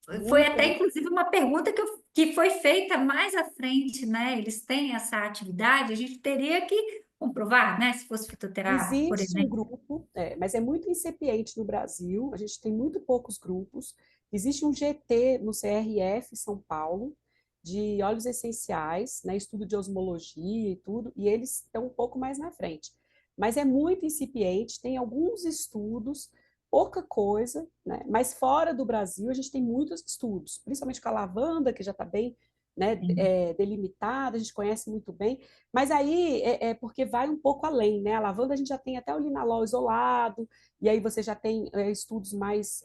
Foi Muita, até, inclusive, uma pergunta que foi feita mais à frente, né? Eles têm essa atividade, a gente teria que comprovar, né? Se fosse fitoterápico, por existe um exemplo. grupo, mas é muito incipiente no Brasil, a gente tem muito poucos grupos. Existe um GT no CRF São Paulo, de óleos essenciais, né, estudo de osmologia e tudo, e eles estão um pouco mais na frente. Mas é muito incipiente, tem alguns estudos, pouca coisa, né, mas fora do Brasil a gente tem muitos estudos, principalmente com a lavanda, que já está bem, né, Sim. delimitada, a gente conhece muito bem, mas aí é porque vai um pouco além, né? A lavanda a gente já tem até o linalol isolado, e aí você já tem estudos mais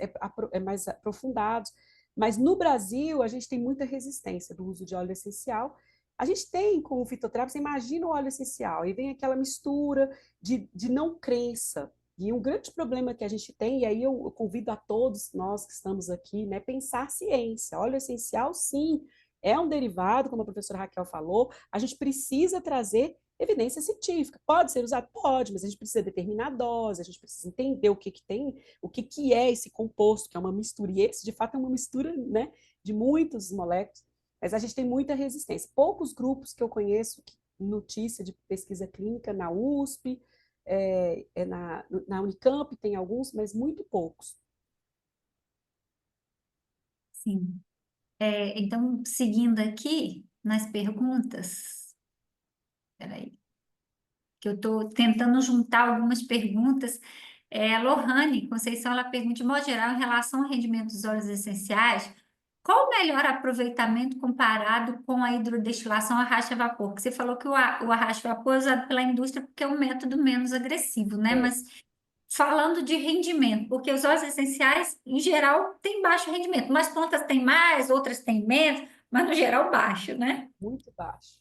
aprofundados. Mas no Brasil, a gente tem muita resistência do uso de óleo essencial. A gente tem com o fitoterápico, você imagina o óleo essencial, e vem aquela mistura de não crença. E um grande problema que a gente tem, e aí eu convido a todos nós que estamos aqui, né, pensar ciência. Óleo essencial, sim, é um derivado, como a professora Raquel falou, a gente precisa trazer evidência científica. Pode ser usado? Pode, mas a gente precisa determinar a dose, a gente precisa entender o que, que tem, o que, que é esse composto, que é uma mistura, e esse, de fato, é uma mistura, né, de muitas moléculas, mas a gente tem muita resistência. Poucos grupos que eu conheço, notícia de pesquisa clínica na USP, na Unicamp tem alguns, mas muito poucos. Sim. Então, seguindo aqui nas perguntas, peraí, que eu estou tentando juntar algumas perguntas. A Lohane Conceição, ela pergunta, de modo geral, em relação ao rendimento dos óleos essenciais, qual o melhor aproveitamento comparado com a hidrodestilação a arrasto a vapor? Porque você falou que o arrasto a vapor é usado pela indústria porque é um método menos agressivo, né? É, Mas falando de rendimento, porque os óleos essenciais, em geral, têm baixo rendimento. Umas plantas têm mais, outras têm menos, mas no geral baixo, né? muito baixo.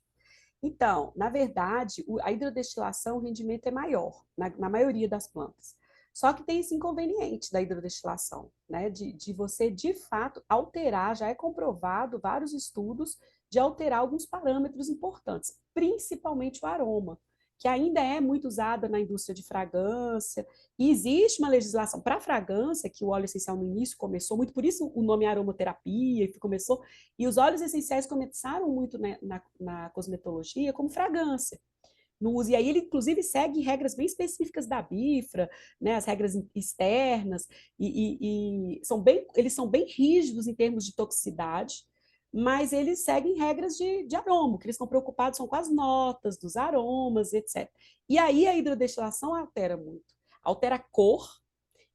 Então, na verdade, a hidrodestilação, o rendimento é maior na maioria das plantas. Só que tem esse inconveniente da hidrodestilação, né? De você, de fato, alterar, já é comprovado vários estudos de alterar alguns parâmetros importantes, principalmente o aroma, que ainda é muito usada na indústria de fragrância, e existe uma legislação para fragrância, que o óleo essencial no início começou muito, por isso o nome aromaterapia, que começou, e os óleos essenciais começaram muito na cosmetologia como fragrância. No uso, e aí ele, inclusive, segue regras bem específicas da BIFRA, né, as regras externas, eles são bem rígidos em termos de toxicidade, mas eles seguem regras de aroma, que eles estão preocupados são com as notas dos aromas, etc. E aí a hidrodestilação altera muito. Altera a cor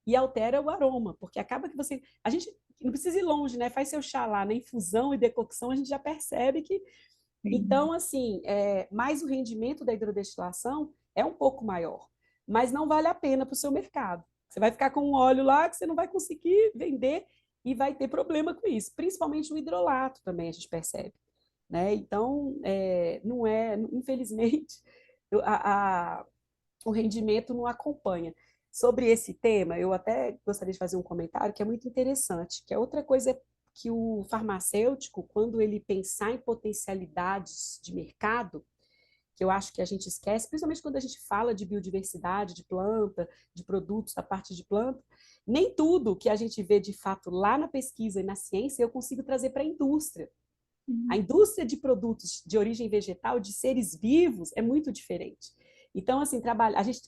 e altera o aroma, porque acaba que você... A gente não precisa ir longe, né? Faz seu chá lá na infusão e decocção, a gente já percebe que... Então, Sim. assim, mais o rendimento da hidrodestilação é um pouco maior, mas não vale a pena para o seu mercado. Você vai ficar com um óleo lá que você não vai conseguir vender e vai ter problema com isso, principalmente o hidrolato também a gente percebe, né? Então, não é, infelizmente, a, a, o rendimento não acompanha. Sobre esse tema, eu até gostaria de fazer um comentário que é muito interessante, que é outra coisa que o farmacêutico, quando ele pensar em potencialidades de mercado, que eu acho que a gente esquece, principalmente quando a gente fala de biodiversidade, de planta, de produtos da parte de planta, nem tudo que a gente vê de fato lá na pesquisa e na ciência eu consigo trazer para a indústria. A Uhum. indústria de produtos de origem vegetal, de seres vivos, é muito diferente. Então, assim,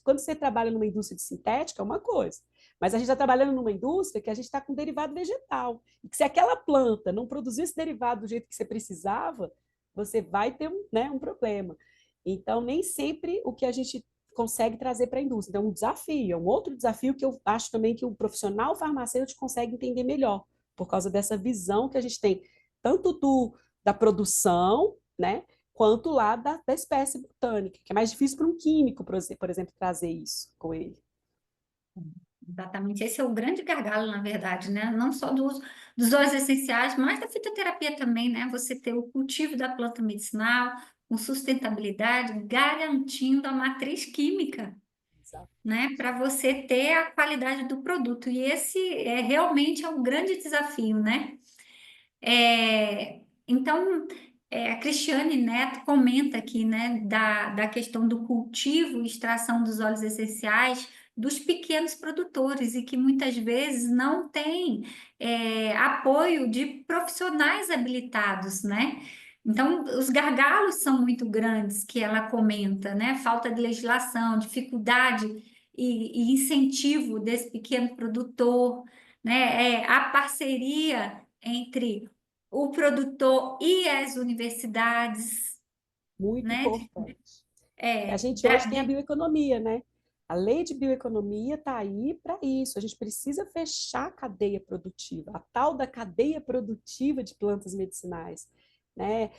quando você trabalha numa indústria de sintética, é uma coisa. Mas a gente está trabalhando numa indústria que a gente está com derivado vegetal. E que se aquela planta não produzir esse derivado do jeito que você precisava, você vai ter um problema. Então, nem sempre o que a gente consegue trazer para a indústria. Então, é um desafio, é um outro desafio que eu acho também que o profissional farmacêutico consegue entender melhor, por causa dessa visão que a gente tem, tanto da produção, né, quanto lá da espécie botânica, que é mais difícil para um químico, por exemplo, trazer isso com ele. Exatamente, esse é o grande gargalo, na verdade, né? Não só do uso dos óleos essenciais, mas da fitoterapia também, né? Você ter o cultivo da planta medicinal com sustentabilidade, garantindo a matriz química, Exato. né? Para você ter a qualidade do produto. E esse é realmente um grande desafio, né? Então, a Cristiane Neto comenta aqui, né, da questão do cultivo e extração dos óleos essenciais dos pequenos produtores e que muitas vezes não tem apoio de profissionais habilitados, né? Então, os gargalos são muito grandes que ela comenta, né? Falta de legislação, dificuldade e incentivo desse pequeno produtor, né? A parceria entre o produtor e as universidades, Muito né? importante. A É, gente hoje tem a bioeconomia, né? A lei de bioeconomia está aí para isso. A gente precisa fechar a cadeia produtiva, a tal da cadeia produtiva de plantas medicinais, né?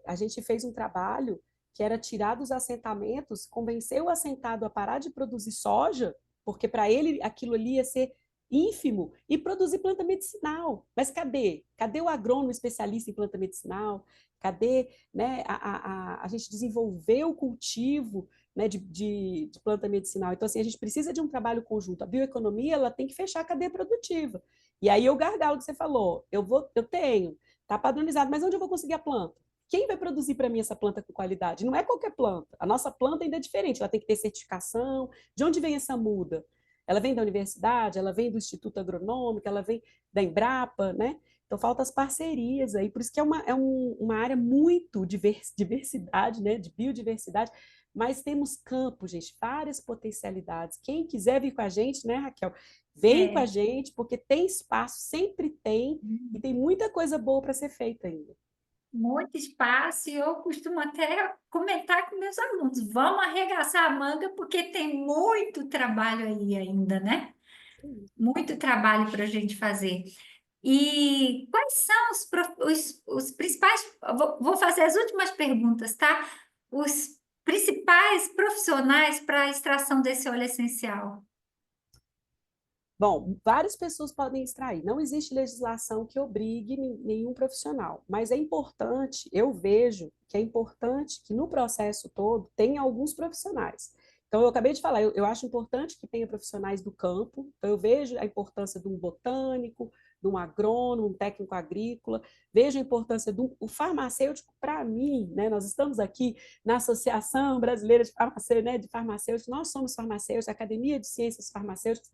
A gente fez um trabalho que era tirar dos assentamentos, convencer o assentado a parar de produzir soja, porque para ele aquilo ali ia ser ínfimo, e produzir planta medicinal. Mas cadê? Cadê o agrônomo especialista em planta medicinal? Cadê, né, a gente desenvolver o cultivo, né, de planta medicinal? Então, assim, a gente precisa de um trabalho conjunto. A bioeconomia, ela tem que fechar a cadeia produtiva. E aí, o gargalo que você falou, eu tenho, está padronizado, mas onde eu vou conseguir a planta? Quem vai produzir para mim essa planta com qualidade? Não é qualquer planta. A nossa planta ainda é diferente, ela tem que ter certificação. De onde vem essa muda? Ela vem da universidade, ela vem do Instituto Agronômico, ela vem da Embrapa, né? Então, faltam as parcerias aí, por isso que uma área muito diversidade, né, de biodiversidade, mas temos campos, gente, várias potencialidades. Quem quiser vir com a gente, né, Raquel, vem com a é, gente, porque tem espaço, sempre tem, e tem muita coisa boa para ser feita ainda. muito espaço, e eu costumo até comentar com meus alunos, vamos arregaçar a manga, porque tem muito trabalho aí ainda, né? Muito trabalho para a gente fazer. E quais são os principais? Vou fazer as últimas perguntas, tá? Os principais profissionais para a extração desse óleo essencial. Bom, várias pessoas podem extrair. Não existe legislação que obrigue nenhum profissional, mas é importante, eu vejo que é importante que no processo todo tenha alguns profissionais. Então, eu acabei de falar, eu acho importante que tenha profissionais do campo, então eu vejo a importância de um botânico, de um agrônomo, um técnico agrícola, vejo a importância do farmacêutico para mim, né? Nós estamos aqui na Associação Brasileira de Farmacêuticos, né? De Farmacêuticos, nós somos farmacêuticos, Academia de Ciências Farmacêuticas,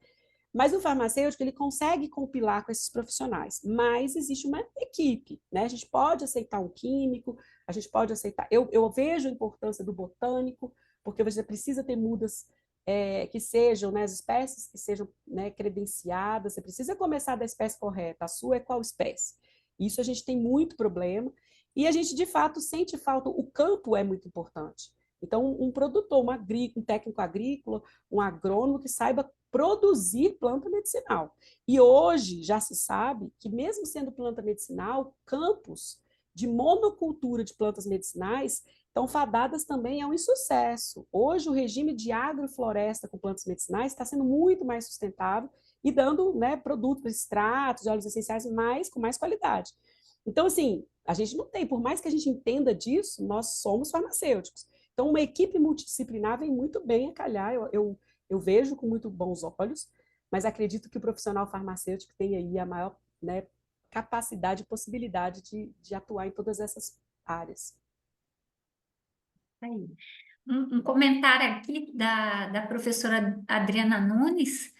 mas o farmacêutico, ele consegue compilar com esses profissionais, mas existe uma equipe, né? A gente pode aceitar um químico, a gente pode aceitar... Eu vejo a importância do botânico, porque você precisa ter mudas que sejam, né, as espécies que sejam, né, credenciadas, você precisa começar da espécie correta, a sua é qual espécie? Isso a gente tem muito problema, e a gente, de fato, sente falta, o campo é muito importante. Então, um produtor, um técnico agrícola, um agrônomo que saiba produzir planta medicinal. E hoje já se sabe que, mesmo sendo planta medicinal, campos de monocultura de plantas medicinais estão fadadas também a um insucesso. Hoje, o regime de agrofloresta com plantas medicinais está sendo muito mais sustentável e dando, né, produtos, extratos, óleos essenciais com mais qualidade. Então, assim, a gente não tem, por mais que a gente entenda disso, nós somos farmacêuticos. Então, uma equipe multidisciplinar vem muito bem a calhar. Eu vejo com muito bons olhos, mas acredito que o profissional farmacêutico tem aí a maior, né, capacidade e possibilidade de atuar em todas essas áreas. Aí. Um comentário aqui da professora Adriana Nunes,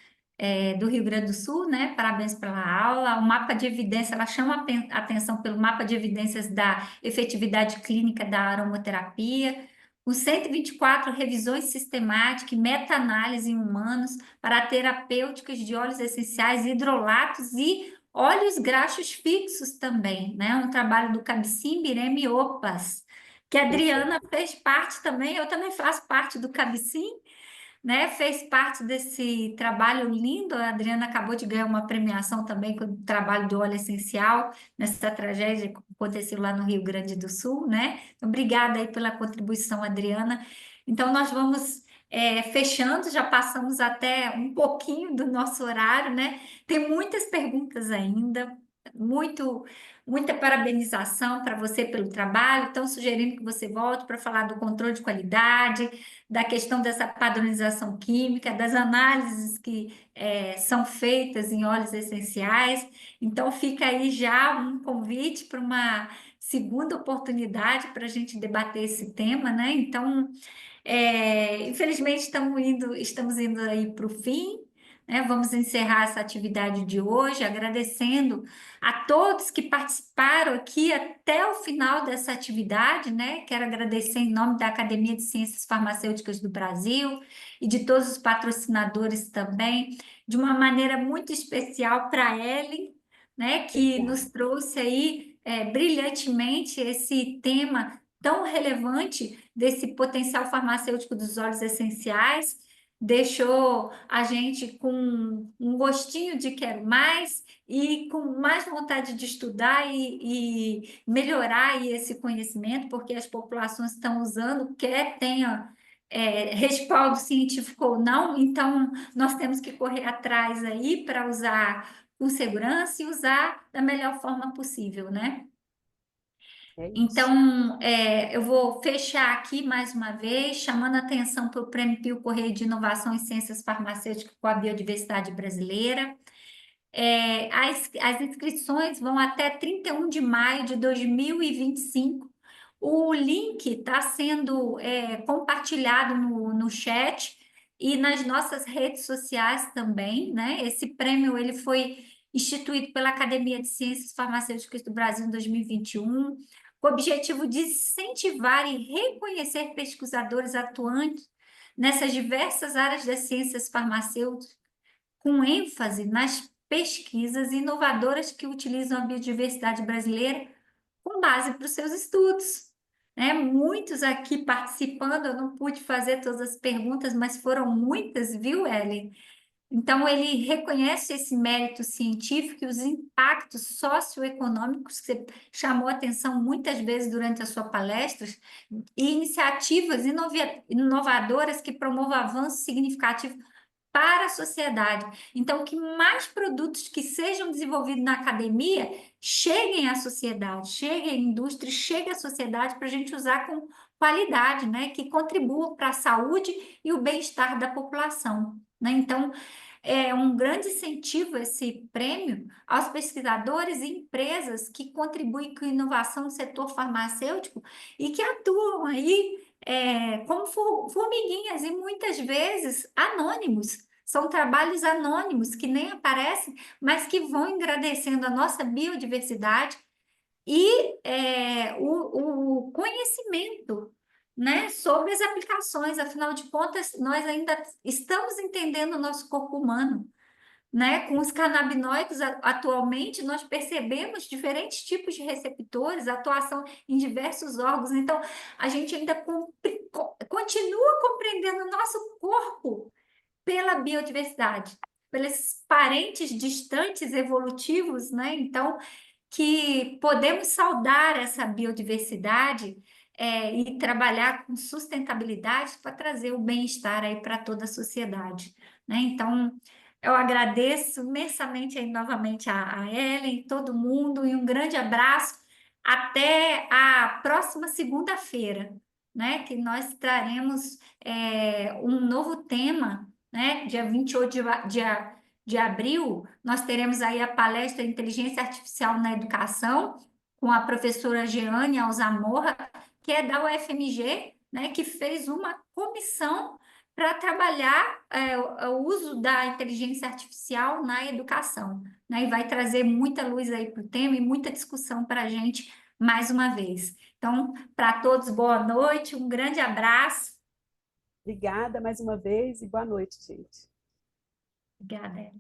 do Rio Grande do Sul, né? Parabéns pela aula. O mapa de evidência, ela chama a atenção pelo mapa de evidências da efetividade clínica da aromaterapia, com 124 revisões sistemáticas e meta-análise em humanos para terapêuticas de óleos essenciais, hidrolatos e óleos graxos fixos também, né? Um trabalho do Cabicim Bireme Opas, que a Perfeito. Adriana fez parte também, eu também faço parte do Cabicim, né? Fez parte desse trabalho lindo. A Adriana acabou de ganhar uma premiação também com o trabalho do óleo essencial nessa tragédia que aconteceu lá no Rio Grande do Sul, né? Então, obrigada aí pela contribuição, Adriana. Então, nós vamos fechando, já passamos até um pouquinho do nosso horário, né? Tem muitas perguntas ainda, muita parabenização para você pelo trabalho. Estão sugerindo que você volte para falar do controle de qualidade, da questão dessa padronização química, das análises que são feitas em óleos essenciais. Então, fica aí já um convite para uma segunda oportunidade para a gente debater esse tema, né? Então, infelizmente, estamos indo aí para o fim, né? Vamos encerrar essa atividade de hoje, agradecendo a todos que participaram aqui até o final dessa atividade, né? Quero agradecer em nome da Academia de Ciências Farmacêuticas do Brasil e de todos os patrocinadores também, de uma maneira muito especial para a Ellen, né? Que nos trouxe aí brilhantemente esse tema tão relevante desse potencial farmacêutico dos óleos essenciais, deixou a gente com um gostinho de quero mais e com mais vontade de estudar e melhorar aí esse conhecimento, porque as populações estão usando, quer tenha respaldo científico ou não, então nós temos que correr atrás aí para usar com segurança e usar da melhor forma possível, né? É isso. Então, eu vou fechar aqui mais uma vez, chamando a atenção para o Prêmio Pio Correia de Inovação em Ciências Farmacêuticas com a Biodiversidade Brasileira. As inscrições vão até 31 de maio de 2025. O link está sendo compartilhado no chat e nas nossas redes sociais também, né? Esse prêmio ele foi instituído pela Academia de Ciências Farmacêuticas do Brasil em 2021, com o objetivo de incentivar e reconhecer pesquisadores atuantes nessas diversas áreas das ciências farmacêuticas, com ênfase nas pesquisas inovadoras que utilizam a biodiversidade brasileira com base para os seus estudos. Né? Muitos aqui participando, eu não pude fazer todas as perguntas, mas foram muitas, viu, Ellen? Então, ele reconhece esse mérito científico e os impactos socioeconômicos que você chamou a atenção muitas vezes durante a sua palestra, e iniciativas inovadoras que promovam avanços significativos para a sociedade. Então, que mais produtos que sejam desenvolvidos na academia cheguem à sociedade, cheguem à indústria, cheguem à sociedade para a gente usar com qualidade, né? Que contribuam para a saúde e o bem-estar da população. Né? Então, é um grande incentivo esse prêmio aos pesquisadores e empresas que contribuem com a inovação no setor farmacêutico e que atuam aí como formiguinhas e muitas vezes anônimos. São trabalhos anônimos que nem aparecem, mas que vão engrandecendo a nossa biodiversidade e o conhecimento, né, sobre as aplicações. Afinal de contas, nós ainda estamos entendendo o nosso corpo humano. Né? Com os canabinoides, atualmente, nós percebemos diferentes tipos de receptores, atuação em diversos órgãos. Então, a gente ainda continua compreendendo o nosso corpo pela biodiversidade, pelos parentes distantes evolutivos, né? Então, que podemos saudar essa biodiversidade e trabalhar com sustentabilidade para trazer o bem-estar aí para toda a sociedade, né? Então, eu agradeço imensamente aí novamente a Ellen, todo mundo, e um grande abraço até a próxima segunda-feira, né? Que nós traremos um novo tema, né? Dia 28 de abril, nós teremos aí a palestra Inteligência Artificial na Educação, com a professora Jeane Alzamorra, que é da UFMG, né, que fez uma comissão para trabalhar o uso da inteligência artificial na educação, né, e vai trazer muita luz aí para o tema e muita discussão para a gente mais uma vez. Então, para todos, boa noite, um grande abraço. Obrigada mais uma vez e boa noite, gente. Obrigada.